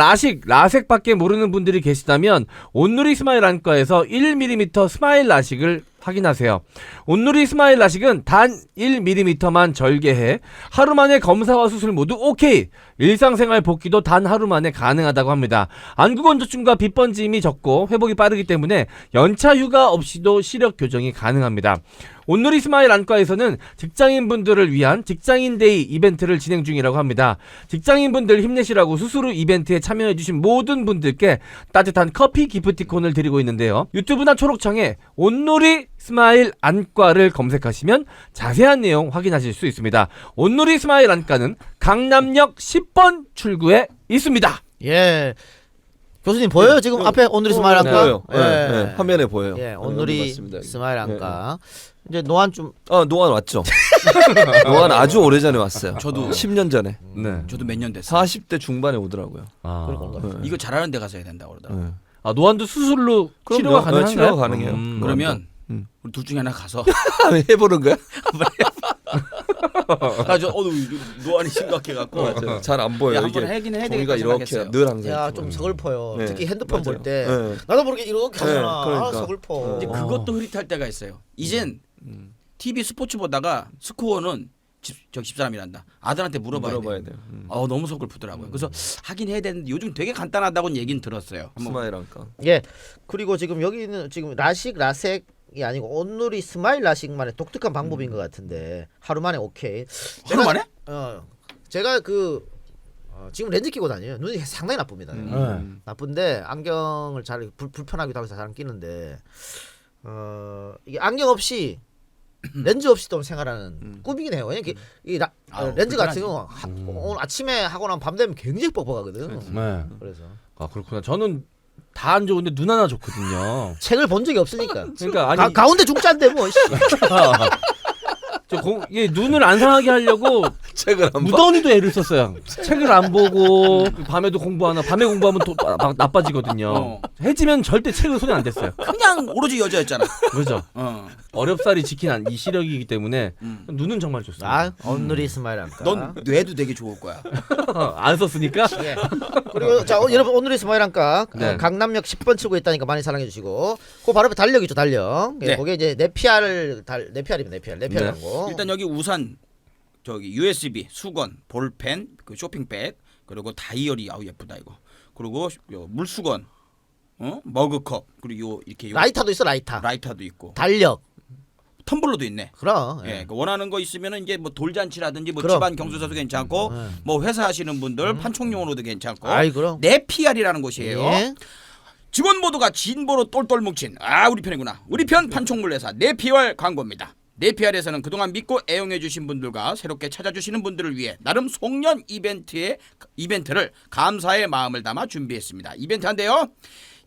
[SPEAKER 4] 라섹밖에 모르는 분들이 계시다면 온누리 스마일 안과에서 1mm 스마일 라식을 확인하세요. 온누리 스마일 라식은 단 1mm만 절개해 하루 만에 검사와 수술 모두 오케이. 일상생활 복귀도 단 하루 만에 가능하다고 합니다. 안구건조증과 빗번짐이 적고 회복이 빠르기 때문에 연차 휴가 없이도 시력 교정이 가능합니다. 온누리 스마일 안과에서는 직장인분들을 위한 직장인데이 이벤트를 진행 중이라고 합니다. 직장인분들 힘내시라고 수술 후 이벤트에 참여해주신 모든 분들께 따뜻한 커피 기프티콘을 드리고 있는데요. 유튜브나 초록창에 온누리 스마일 안과를 검색하시면 자세한 내용 확인하실 수 있습니다. 온누리 스마일 안과는 강남역 10번 출구에 있습니다.
[SPEAKER 1] 예. 교수님 보여요 지금 앞에 온누리 스마일 안과?
[SPEAKER 2] 보여요. 네, 화면에 보여요.
[SPEAKER 1] 예, 온누리
[SPEAKER 2] 맞습니다.
[SPEAKER 1] 스마일 안과. 이제 노안 좀
[SPEAKER 2] 노안 왔죠. 노안 아주 오래 전에 왔어요.
[SPEAKER 3] 저도
[SPEAKER 2] 10년 전에.
[SPEAKER 4] 네.
[SPEAKER 3] 저도 몇 년 됐어요.
[SPEAKER 2] 40대 중반에 오더라고요.
[SPEAKER 1] 그런 건가요?
[SPEAKER 3] 이거 잘하는 데 가서 해야 된다고 그러더라고요.
[SPEAKER 2] 네.
[SPEAKER 4] 노안도 수술로
[SPEAKER 2] 그럼요.
[SPEAKER 4] 치료가
[SPEAKER 2] 네,
[SPEAKER 4] 가능한가요?
[SPEAKER 2] 치료가 가능해요.
[SPEAKER 3] 그러면
[SPEAKER 2] 음.
[SPEAKER 3] 우리 둘 중에 하나 가서
[SPEAKER 2] 해보는 거야?
[SPEAKER 3] 아저 노안이 심각해갖고
[SPEAKER 2] 잘 안 보여요.
[SPEAKER 3] 한번 하긴 해야
[SPEAKER 2] 종이가
[SPEAKER 3] 되겠다
[SPEAKER 2] 이렇게
[SPEAKER 3] 생각했어요.
[SPEAKER 2] 늘 항상.
[SPEAKER 1] 야
[SPEAKER 2] 이렇게
[SPEAKER 1] 좀
[SPEAKER 2] 보여요.
[SPEAKER 1] 서글퍼요.
[SPEAKER 2] 네.
[SPEAKER 1] 특히 핸드폰
[SPEAKER 2] 맞아요.
[SPEAKER 1] 볼 때
[SPEAKER 2] 네.
[SPEAKER 1] 나도 모르게 이렇게 하잖아.
[SPEAKER 2] 그러니까.
[SPEAKER 1] 아, 서글퍼.
[SPEAKER 3] 이제 그것도 흐릿할 때가 있어요. 이젠 TV 스포츠 보다가 스코어는 집사람이란다. 아들한테 물어봐야 돼.
[SPEAKER 2] 돼요.
[SPEAKER 3] 너무 서글프더라고요. 그래서 하긴 해야 되는데 요즘 되게 간단하다고는 얘기는 들었어요. 한번
[SPEAKER 2] 스마일 안과.
[SPEAKER 1] 예. 그리고 지금 여기는 지금 라섹이 아니고 온누리 스마일 라식만의 독특한 방법인 것 같은데 하루 만에 오케이.
[SPEAKER 3] 하루 만에?
[SPEAKER 1] 제가 지금 렌즈 끼고 다녀요. 눈이 상당히 나쁩니다. 나쁜데 안경을 잘 불편하기도 하고 잘 안 끼는데 이게 안경 없이 렌즈 없이 또 생활하는 꿈이긴 해요. 왜냐면 렌즈 같은 거 오늘 아침에 하고 나면 밤 되면 굉장히 뻑뻑하거든.
[SPEAKER 4] 네.
[SPEAKER 1] 그래서
[SPEAKER 4] 그렇구나. 저는 다 안 좋은데 눈 하나 좋거든요.
[SPEAKER 1] 책을 본 적이 없으니까.
[SPEAKER 4] 그러니까 아니
[SPEAKER 1] 가운데 중짜인데 뭐. 씨.
[SPEAKER 4] 이게 눈을 안 상하게 하려고
[SPEAKER 2] 책을 안 봐.
[SPEAKER 4] 무더니도 애를 썼어요. 책을 안 보고 밤에도 공부하나 밤에 공부하면 또 나빠지거든요. 해지면 절대 책을 손에 안 댔어요.
[SPEAKER 3] 그냥 오로지 여자였잖아.
[SPEAKER 4] 그렇죠. 어렵사리 지킨 이 시력이기 때문에 눈은 정말 좋습니다.
[SPEAKER 1] 온누리 스마일 안과.
[SPEAKER 3] 넌 뇌도 되게 좋을 거야.
[SPEAKER 4] 안 썼으니까.
[SPEAKER 1] 예. 그리고 자 여러분 온누리 스마일 안과
[SPEAKER 4] 네.
[SPEAKER 1] 강남역 10번 치고 있다니까 많이 사랑해 주시고 그 바로 옆에 달력이죠 달력. 예,
[SPEAKER 3] 네.
[SPEAKER 1] 그게 이제 네피알입니다. 네피알이라는 거.
[SPEAKER 3] 일단 여기 우산, 저기 USB, 수건, 볼펜, 그 쇼핑백, 그리고 다이어리 예쁘다 이거. 그리고 요 물수건, 머그컵, 그리고 이렇게
[SPEAKER 1] 라이터도 있어 라이터.
[SPEAKER 3] 라이터도 있고,
[SPEAKER 1] 달력.
[SPEAKER 3] 텀블러도 있네.
[SPEAKER 1] 그럼.
[SPEAKER 3] 예, 그 원하는 거 있으면은 이제 뭐 돌잔치라든지 뭐
[SPEAKER 1] 그럼.
[SPEAKER 3] 집안 경조사도 괜찮고, 뭐 회사 하시는 분들 판촉용으로도 괜찮고.
[SPEAKER 1] 아이 그럼.
[SPEAKER 3] 네피알이라는 곳이에요.
[SPEAKER 1] 예.
[SPEAKER 3] 직원 모두가 진보로 똘똘 뭉친 우리 편이구나. 우리 편 판촉물 회사 네피알 광고입니다. 네피알에서는 그동안 믿고 애용해 주신 분들과 새롭게 찾아주시는 분들을 위해 나름 송년 이벤트를 감사의 마음을 담아 준비했습니다. 이벤트 한데요.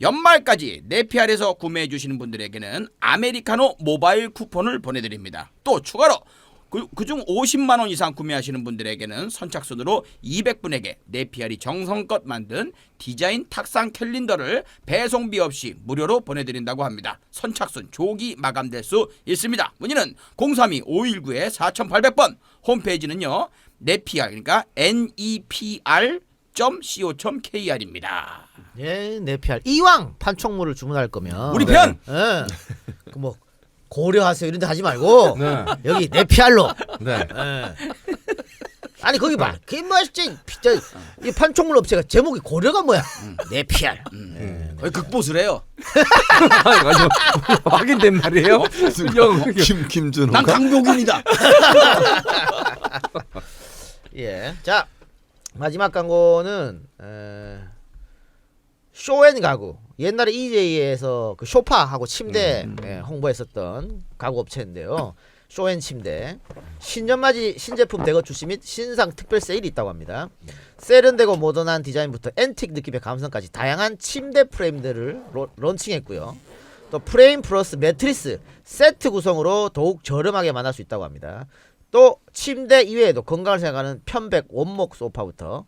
[SPEAKER 3] 연말까지 네피알에서 구매해 주시는 분들에게는 아메리카노 모바일 쿠폰을 보내드립니다. 또 추가로 그중 50만 원 이상 구매하시는 분들에게는 선착순으로 200분에게 네피알이 정성껏 만든 디자인 탁상 캘린더를 배송비 없이 무료로 보내드린다고 합니다. 선착순 조기 마감될 수 있습니다. 문의는 032-519-4800번. 홈페이지는요. 네피알 그러니까 nepr.co.kr입니다.
[SPEAKER 1] 예, 네피알. 이왕 판촉물을 주문할 거면
[SPEAKER 3] 우리 편!
[SPEAKER 1] 예. 그뭐 고려하세요 이런 데 하지 말고
[SPEAKER 4] 네.
[SPEAKER 1] 여기 네피알로.
[SPEAKER 4] 네.
[SPEAKER 1] 예. 아니 거기 봐. 그게 뭐 진짜 이 판촉물 업체가 제목이 고려가 뭐야? 네피알.
[SPEAKER 3] 거의 극보수래요.
[SPEAKER 4] 아주 확인된 말이에요.
[SPEAKER 2] 김준호가
[SPEAKER 3] 난 강병균이다.
[SPEAKER 1] 예. 자 마지막 광고는 쇼앤 가구. 옛날에 EJ에서 그 쇼파하고 침대 홍보했었던 가구 업체인데요. 쇼앤 침대 신년맞이 신제품 대거 출시 및 신상 특별 세일이 있다고 합니다. 세련되고 모던한 디자인부터 앤틱 느낌의 감성까지 다양한 침대 프레임들을 론칭했고요. 또 프레임 플러스 매트리스 세트 구성으로 더욱 저렴하게 만날 수 있다고 합니다. 또 침대 이외에도 건강을 생각하는 편백 원목 소파부터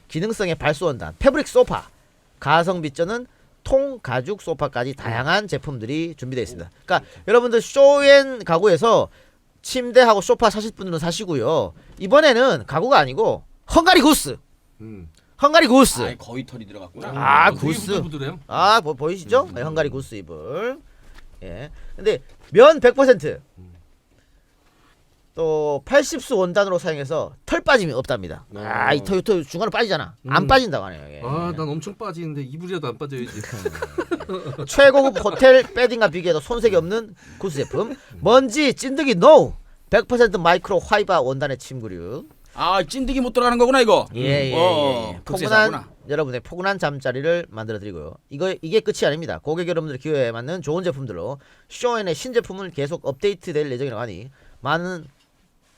[SPEAKER 1] 기능성의 발수원단 패브릭 소파, 가성비 쩌는 통 가죽 소파까지 다양한 제품들이 준비되어 있습니다. 그러니까 여러분들 쇼앤 가구에서 침대하고 소파 사실 분들은 사시고요. 이번에는 가구가 아니고 헝가리 구스. 헝가리 구스.
[SPEAKER 3] 아, 거의 털이 들어갔구나.
[SPEAKER 1] 아,
[SPEAKER 4] 되게
[SPEAKER 1] 구스.
[SPEAKER 4] 부들부들해요.
[SPEAKER 1] 아, 보이시죠? 네, 헝가리 구스 이불. 예. 근데 면 100%. 또 80수 원단으로 사용해서 털 빠짐이 없답니다. 아, 이 털 중간에 빠지잖아. 안 빠진다고 하네요. 예.
[SPEAKER 4] 난 엄청 빠지는데 이불이라도 안 빠져야지.
[SPEAKER 1] 최고급 호텔 베딩과 비교해도 손색이 없는 구스 제품. 먼지 찐득이 노. 100% 마이크로 화이바 원단의 침구류.
[SPEAKER 3] 아, 찐득이 못 들어가는 거구나 이거.
[SPEAKER 1] 예. 포근한
[SPEAKER 3] 극세사구나.
[SPEAKER 1] 여러분의 포근한 잠자리를 만들어 드리고요. 이게 끝이 아닙니다. 고객 여러분들 기호에 맞는 좋은 제품들로 쇼앤의 신제품을 계속 업데이트될 예정이라고 하니 많은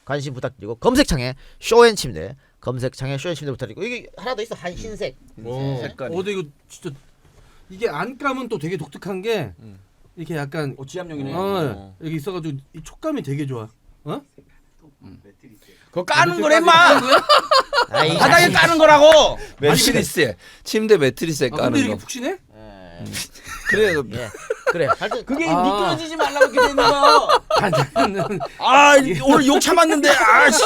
[SPEAKER 1] 관심 부탁드리고 검색창에 쇼앤 침대 검색창에 쇼앤 침대 부탁드리고 이게 하나 더 있어 한 흰색
[SPEAKER 3] 색깔이.
[SPEAKER 4] 근데 이거 진짜 이게 안감은 또 되게 독특한 게 이렇게 약간
[SPEAKER 3] 지압용이네.
[SPEAKER 4] 여기 있어가지고 이 촉감이 되게 좋아.
[SPEAKER 3] 그거 까는 거래 마.
[SPEAKER 1] 아, 이
[SPEAKER 3] 바닥에
[SPEAKER 1] 자식.
[SPEAKER 3] 까는 거라고.
[SPEAKER 2] 매트리스에 침대 매트리스에
[SPEAKER 4] 근데
[SPEAKER 2] 까는
[SPEAKER 4] 이렇게
[SPEAKER 2] 거.
[SPEAKER 4] 푹신해?
[SPEAKER 2] 그래
[SPEAKER 1] 예. 그래 하여튼
[SPEAKER 3] 그게 미끄러지지 말라고 이렇게 되는 거.
[SPEAKER 4] 나는
[SPEAKER 3] 아, 오늘 욕 참았는데. 아, 씨.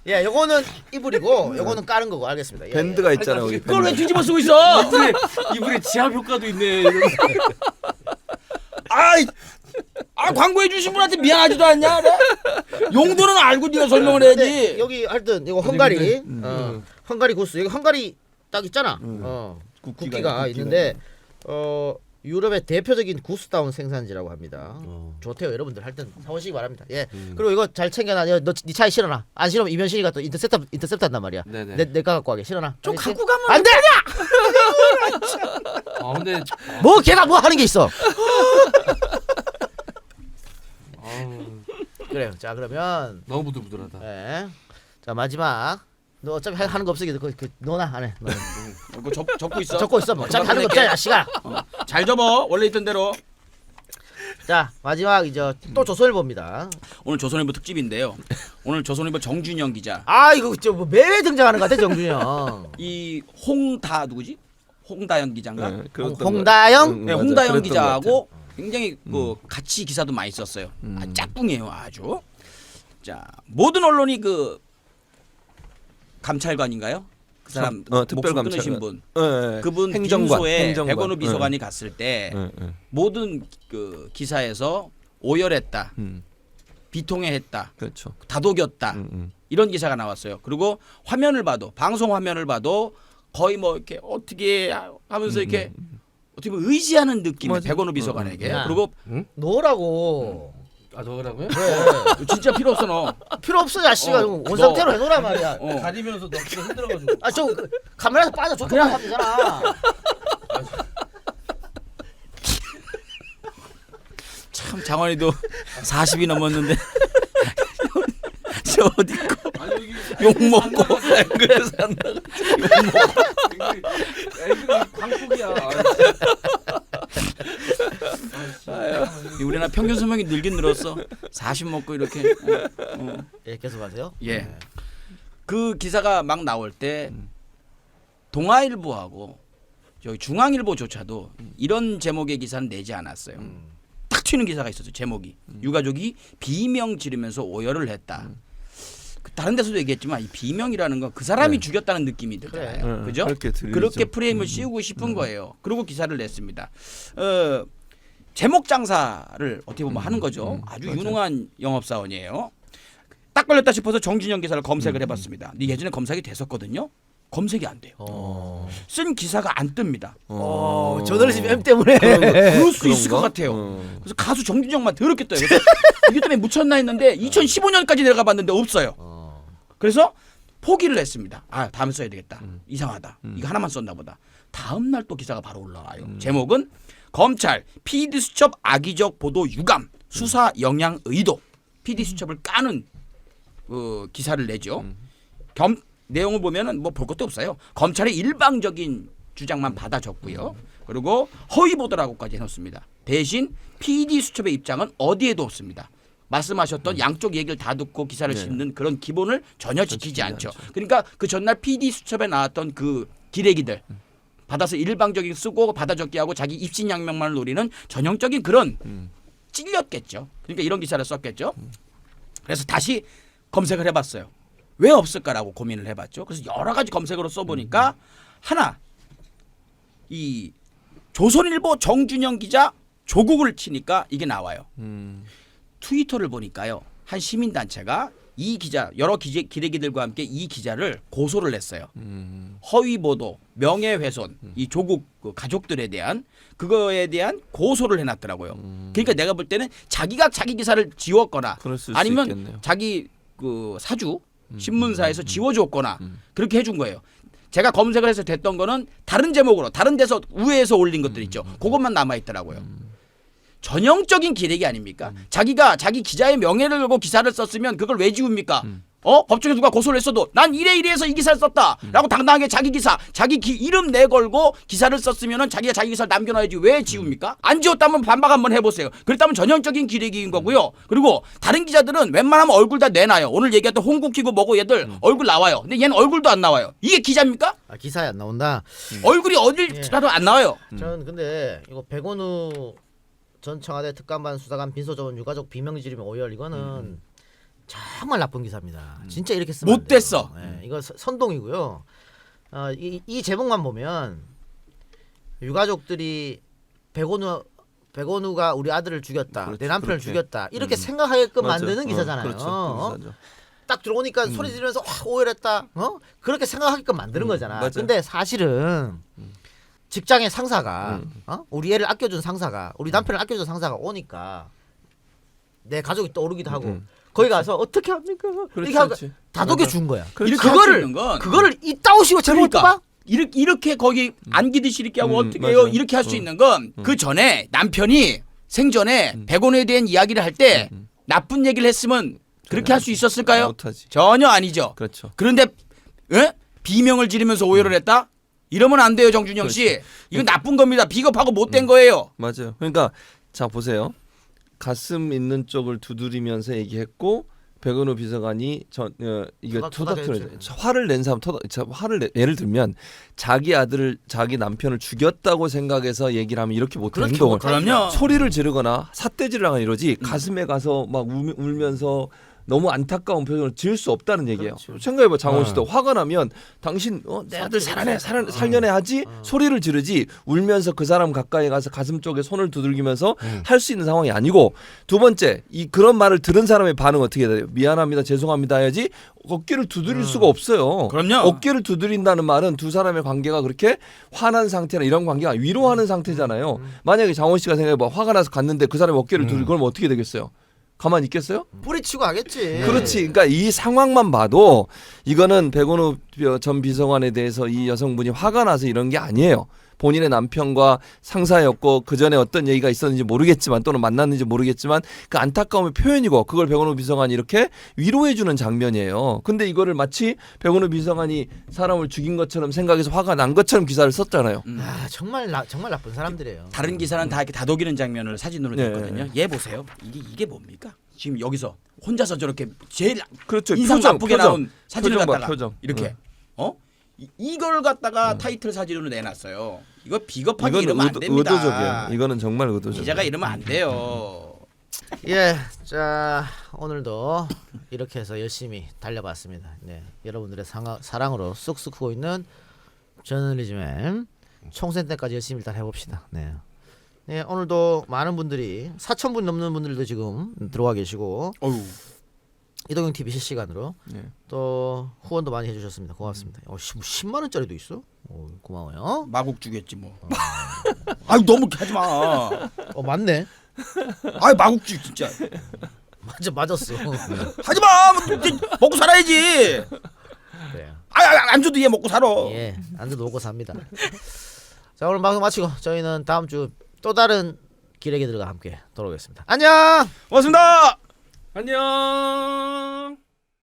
[SPEAKER 1] 예 요거는 이불이고 요거는 까는 거고 알겠습니다. 예,
[SPEAKER 2] 밴드가 있잖아 여기.
[SPEAKER 3] 그걸 왜
[SPEAKER 2] 밴드.
[SPEAKER 3] 뒤집어 쓰고 있어?
[SPEAKER 4] 이불에 지압 효과도 있네.
[SPEAKER 3] 아, 광고해 주신 분한테 미안하지도 않냐? 그래? 용도는 알고 네가 설명을
[SPEAKER 1] 근데
[SPEAKER 3] 해야지.
[SPEAKER 1] 여기 하여튼 이거 헝가리
[SPEAKER 4] 근데,
[SPEAKER 1] 헝가리 구스 여기 헝가리 딱 있잖아. 국기가 있는데 유럽의 대표적인 구스다운 생산지라고 합니다. 좋대요 여러분들 하여튼 사오시기 바랍니다. 예. 그리고 이거 잘 챙겨놔. 너네 차에 실어놔. 안 실으면 이면식이가 또 인터셉트 한단 말이야.
[SPEAKER 4] 네네.
[SPEAKER 1] 내가 갖고 가게 실어놔.
[SPEAKER 3] 좀
[SPEAKER 1] 알겠지?
[SPEAKER 3] 갖고 가면
[SPEAKER 1] 안 돼.
[SPEAKER 4] 근데
[SPEAKER 1] 뭐 걔가 뭐 하는 게 있어. 그래요. 자 그러면
[SPEAKER 4] 너무 부들부들하다.
[SPEAKER 1] 예. 자 마지막 너 어차피 하는 거 없으니까 그 너나 안 해.
[SPEAKER 3] 이거 적고 있어.
[SPEAKER 1] 적고 있어. 뭐 어차피 하는 거 없잖아 야씨가.
[SPEAKER 3] 잘 접어. 원래 있던 대로.
[SPEAKER 1] 자 마지막 이제 또 조선일보입니다.
[SPEAKER 3] 오늘 조선일보 특집인데요. 오늘 조선일보 정준영 기자.
[SPEAKER 1] 아 이거 저뭐 매회 등장하는 것 같아 정준영.
[SPEAKER 3] 이 홍다 누구지? 홍다영 기자인가?
[SPEAKER 2] 네, 그랬던 거.
[SPEAKER 1] 홍다영?
[SPEAKER 3] 네,
[SPEAKER 2] 맞아,
[SPEAKER 3] 홍다영
[SPEAKER 2] 그랬던 것
[SPEAKER 3] 기자하고 굉장히 그 같이 기사도 많이 썼어요. 짝꿍이에요, 아주. 자, 모든 언론이 그 감찰관인가요? 그 사람
[SPEAKER 2] 특별
[SPEAKER 3] 목소 끊으신
[SPEAKER 2] 감찰관.
[SPEAKER 3] 분.
[SPEAKER 2] 예, 예.
[SPEAKER 3] 그분
[SPEAKER 2] 행정관,
[SPEAKER 3] 빙소에
[SPEAKER 2] 행정관.
[SPEAKER 3] 백원우 비서관이 갔을 때
[SPEAKER 2] 예, 예.
[SPEAKER 3] 모든 그 기사에서 오열했다, 비통해했다,
[SPEAKER 2] 그렇죠.
[SPEAKER 3] 다독였다 이런 기사가 나왔어요. 그리고 화면을 봐도 방송 화면을 봐도 거의 뭐 이렇게 어떻게 하면서 이렇게 어떻게 보면 의지하는 느낌이
[SPEAKER 2] 맞아.
[SPEAKER 3] 백원우 비서관에게.
[SPEAKER 1] 야.
[SPEAKER 3] 그리고
[SPEAKER 1] 넣으라고.
[SPEAKER 4] 아 저거라고요?
[SPEAKER 1] 그래.
[SPEAKER 3] 진짜 필요 없어 너.
[SPEAKER 1] 필요 없어 야씨가
[SPEAKER 3] 어,
[SPEAKER 1] 원 상태로 해놓으란 말이야.
[SPEAKER 4] 가리면서 너무 힘들어가지고.
[SPEAKER 1] 아저 카메라에서 빠져 좋게 하면 되잖아.
[SPEAKER 3] 참 장원이도 40이 넘었는데 저 어디 있고 욕 먹고 그래서 안 나가.
[SPEAKER 4] 광폭이야.
[SPEAKER 3] 우리나라 평균 수명이 늘긴 늘었어. 40 먹고 이렇게.
[SPEAKER 1] 예 계속하세요.
[SPEAKER 3] 예. 그 기사가 막 나올 때 동아일보하고 저희 중앙일보조차도 이런 제목의 기사는 내지 않았어요. 딱 튀는 기사가 있었어요. 제목이 유가족이 비명 지르면서 오열을 했다. 다른 데서도 얘기했지만 이 비명이라는 건 그 사람이 죽였다는 느낌이 들잖아요.
[SPEAKER 2] 그래.
[SPEAKER 3] 그죠?
[SPEAKER 2] 그렇게 들리죠.
[SPEAKER 3] 그렇게 프레임을 씌우고 싶은 거예요. 그리고 기사를 냈습니다. 제목 장사를 어떻게 보면 하는 거죠. 아주 유능한 영업사원이에요. 딱 걸렸다 싶어서 정준영 기사를 검색을 해봤습니다. 근데 예전에 검색이 됐었거든요. 검색이 안 돼요. 쓴 기사가 안 뜹니다.
[SPEAKER 1] 저널리즘 M 때문에.
[SPEAKER 3] 그럴 수 있을 것
[SPEAKER 2] 그런가?
[SPEAKER 3] 같아요. 그래서 가수 정준영만 더럽게 떠요. 그래서 이게 때문에 묻혔나 했는데 2015년까지 내려가 봤는데 없어요. 그래서 포기를 했습니다. 아, 다음에 써야 되겠다. 이상하다. 이거 하나만 썼나 보다. 다음 날 또 기사가 바로 올라와요. 제목은 검찰 PD 수첩 악의적 보도 유감 수사 영향 의도. PD 수첩을 까는 기사를 내죠. 내용을 보면은 뭐 볼 것도 없어요. 검찰의 일방적인 주장만 받아 적고요. 그리고 허위 보도라고까지 해놓습니다. 대신 PD 수첩의 입장은 어디에도 없습니다. 말씀하셨던 양쪽 얘기를 다 듣고 기사를 싣는 그런 기본을 전혀 지키지 않죠. 그러니까 그 전날 PD 수첩에 나왔던 그 기레기들 받아서 일방적인 쓰고 받아 적기 하고 자기 입신양명만을 노리는 전형적인 그런 찔렸겠죠. 그러니까 이런 기사를 썼겠죠. 그래서 다시 검색을 해봤어요. 왜 없을까라고 고민을 해봤죠. 그래서 여러 가지 검색으로 써보니까 하나 이 조선일보 정준영 기자 조국을 치니까 이게 나와요. 트위터를 보니까요. 한 시민단체가 이 기자 여러 기레기들과 함께 이 기자를 고소를 했어요. 허위 보도, 명예훼손, 이 조국 그 가족들에 대한 그거에 대한 고소를 해놨더라고요. 그러니까 내가 볼 때는 자기가 자기 기사를 지웠거나
[SPEAKER 2] 그럴 수
[SPEAKER 3] 아니면
[SPEAKER 2] 있겠네요.
[SPEAKER 3] 자기 그 사주 신문사에서 지워줬거나 그렇게 해준 거예요. 제가 검색을 해서 됐던 거는 다른 제목으로 다른 데서 우회해서 올린 것들 있죠. 그것만 남아 있더라고요. 전형적인 기레기 아닙니까? 자기가 자기 기자의 명예를 걸고 기사를 썼으면 그걸 왜 지웁니까? 법정에 누가 고소를 했어도 난 이래이래해서 이 기사를 썼다라고 당당하게 자기 기사, 자기 이름 내걸고 기사를 썼으면은 자기가 자기 기사를 남겨놔야지 왜 지웁니까? 안 지웠다면 반박 한번 해보세요. 그랬다면 전형적인 기레기인 거고요. 그리고 다른 기자들은 웬만하면 얼굴 다 내놔요. 오늘 얘기했던 홍국희고 뭐고 얘들 얼굴 나와요. 근데 얘는 얼굴도 안 나와요. 이게 기자입니까?
[SPEAKER 1] 아, 기사에 안 나온다.
[SPEAKER 3] 얼굴이 어딜라도 안 나와요.
[SPEAKER 1] 저는 근데 이거 백원우 전 청와대 특감반 수사관 빈소조원 유가족 비명지르며 오열 이거는 정말 나쁜 기사입니다. 진짜 이렇게 쓰면 안 돼요.
[SPEAKER 3] 못됐어.
[SPEAKER 1] 이거 선동이고요. 이 제목만 보면 유가족들이 백원우가 우리 아들을 죽였다,
[SPEAKER 2] 그렇지,
[SPEAKER 1] 내 남편을
[SPEAKER 2] 그렇게.
[SPEAKER 1] 죽였다 이렇게 생각하게끔
[SPEAKER 2] 맞아.
[SPEAKER 1] 만드는 기사잖아요.
[SPEAKER 2] 그렇죠. 그 기사죠.
[SPEAKER 1] 딱 들어오니까 소리 지르면서 오열했다. 그렇게 생각하게끔 만드는 거잖아.
[SPEAKER 2] 맞아요.
[SPEAKER 1] 근데 사실은 직장의 상사가 우리 애를 아껴준 상사가 우리 남편을 아껴준 상사가 오니까 내 가족이 떠오르기도 하고 거기 가서 어떻게 합니까?
[SPEAKER 2] 그렇지,
[SPEAKER 1] 이렇게 하고
[SPEAKER 2] 그렇지.
[SPEAKER 1] 다독여 준 거야.
[SPEAKER 3] 이렇게 할수 있는 건
[SPEAKER 1] 그거를 이따오시고 제목
[SPEAKER 3] 그러니까
[SPEAKER 1] 뽑아?
[SPEAKER 3] 이렇게 거기 안기듯이 이렇게 하고 어떻게 해요?
[SPEAKER 2] 맞아요.
[SPEAKER 3] 이렇게 할 수 있는 건 그 전에 남편이 생전에 백원에 대한 이야기를 할 때 나쁜 얘기를 했으면 그렇게 할 수 있었을까요?
[SPEAKER 2] 못하지.
[SPEAKER 3] 전혀 아니죠.
[SPEAKER 2] 그렇죠.
[SPEAKER 3] 그런데 비명을 지르면서 오해를 했다? 이러면 안 돼요, 정준영 씨. 이건 나쁜 겁니다. 비겁하고 못된 거예요.
[SPEAKER 2] 맞아요. 그러니까 자 보세요. 가슴 있는 쪽을 두드리면서 얘기했고 백은호 비서관이 이게 토닥토닥 화를 낸 사람 예를 들면 자기 아들을 자기 남편을 죽였다고 생각해서 얘기를 하면 이렇게 못해
[SPEAKER 1] 그렇게
[SPEAKER 2] 행동을
[SPEAKER 3] 그럼요.
[SPEAKER 2] 소리를 지르거나 삿대질을 하거나 이러지 가슴에 가서 막 울면서 너무 안타까운 표정을 지을 수 없다는 얘기예요.
[SPEAKER 1] 그렇죠.
[SPEAKER 2] 생각해봐 장원 씨도 화가 나면 당신 내 아들 살려내 하지 소리를 지르지 울면서 그 사람 가까이 가서 가슴 쪽에 손을 두들기면서 할 수 있는 상황이 아니고 두 번째 그런 말을 들은 사람의 반응 어떻게 돼요? 미안합니다 죄송합니다 해야지 어깨를 두드릴 수가 없어요.
[SPEAKER 3] 그럼요.
[SPEAKER 2] 어깨를 두드린다는 말은 두 사람의 관계가 그렇게 화난 상태나 이런 관계가 위로하는 상태잖아요. 만약에 장원 씨가 생각해봐 화가 나서 갔는데 그 사람이 어깨를 두들고 그러면 어떻게 되겠어요? 가만히 있겠어요?
[SPEAKER 1] 뿌리치고 하겠지.
[SPEAKER 2] 그렇지. 그러니까 이 상황만 봐도 이거는 백원우 전 비서관에 대해서 이 여성분이 화가 나서 이런 게 아니에요. 본인의 남편과 상사였고 그 전에 어떤 얘기가 있었는지 모르겠지만 또는 만났는지 모르겠지만 그 안타까움의 표현이고 그걸 백원우 비서관이 이렇게 위로해주는 장면이에요. 근데 이거를 마치 백원우 비서관이 사람을 죽인 것처럼 생각해서 화가 난 것처럼 기사를 썼잖아요.
[SPEAKER 1] 아 정말 나쁜 사람들이에요.
[SPEAKER 3] 다른 기사는 다 이렇게 다독이는 장면을 사진으로
[SPEAKER 2] 네.
[SPEAKER 3] 냈거든요. 얘 보세요. 이게 뭡니까? 지금 여기서 혼자서 저렇게 제일
[SPEAKER 2] 그렇죠.
[SPEAKER 3] 인상 나쁘게 나온 사진을
[SPEAKER 2] 표정 봐,
[SPEAKER 3] 갖다가
[SPEAKER 2] 표정.
[SPEAKER 3] 이렇게 이걸 갖다가 타이틀 사진으로 내놨어요. 이거 비겁하게 이러면 안 됩니다.
[SPEAKER 2] 의도적이에요. 이거는 정말 의도적이에요.
[SPEAKER 3] 기자가 이러면 안 돼요.
[SPEAKER 1] 예, 자 오늘도 이렇게 해서 열심히 달려봤습니다. 네, 여러분들의 사랑으로 쑥쑥 크고 있는 저널리즘의 총선 때까지 열심히 일단 해봅시다. 네, 네, 오늘도 많은 분들이 4,000분 넘는 분들도 지금 들어와 계시고
[SPEAKER 3] 어유.
[SPEAKER 1] 이동형 TV 실시간으로
[SPEAKER 2] 네.
[SPEAKER 1] 또 후원도 많이 해주셨습니다. 고맙습니다. 10만 원짜리도 있어? 고마워요.
[SPEAKER 3] 마국 주겠지 뭐. 아유 너무 하지 마.
[SPEAKER 1] 맞네.
[SPEAKER 3] 아유 마국주 진짜.
[SPEAKER 1] 맞았어.
[SPEAKER 3] 하지 마. 먹고 살아야지.
[SPEAKER 1] 그래.
[SPEAKER 3] 안 줘도 얘 먹고 살아.
[SPEAKER 1] 예, 앉아 놓고 삽니다. 자, 오늘 방송 마치고 저희는 다음 주 또 다른 기레기들과 함께 돌아오겠습니다. 안녕.
[SPEAKER 3] 고맙습니다.
[SPEAKER 4] 안녕.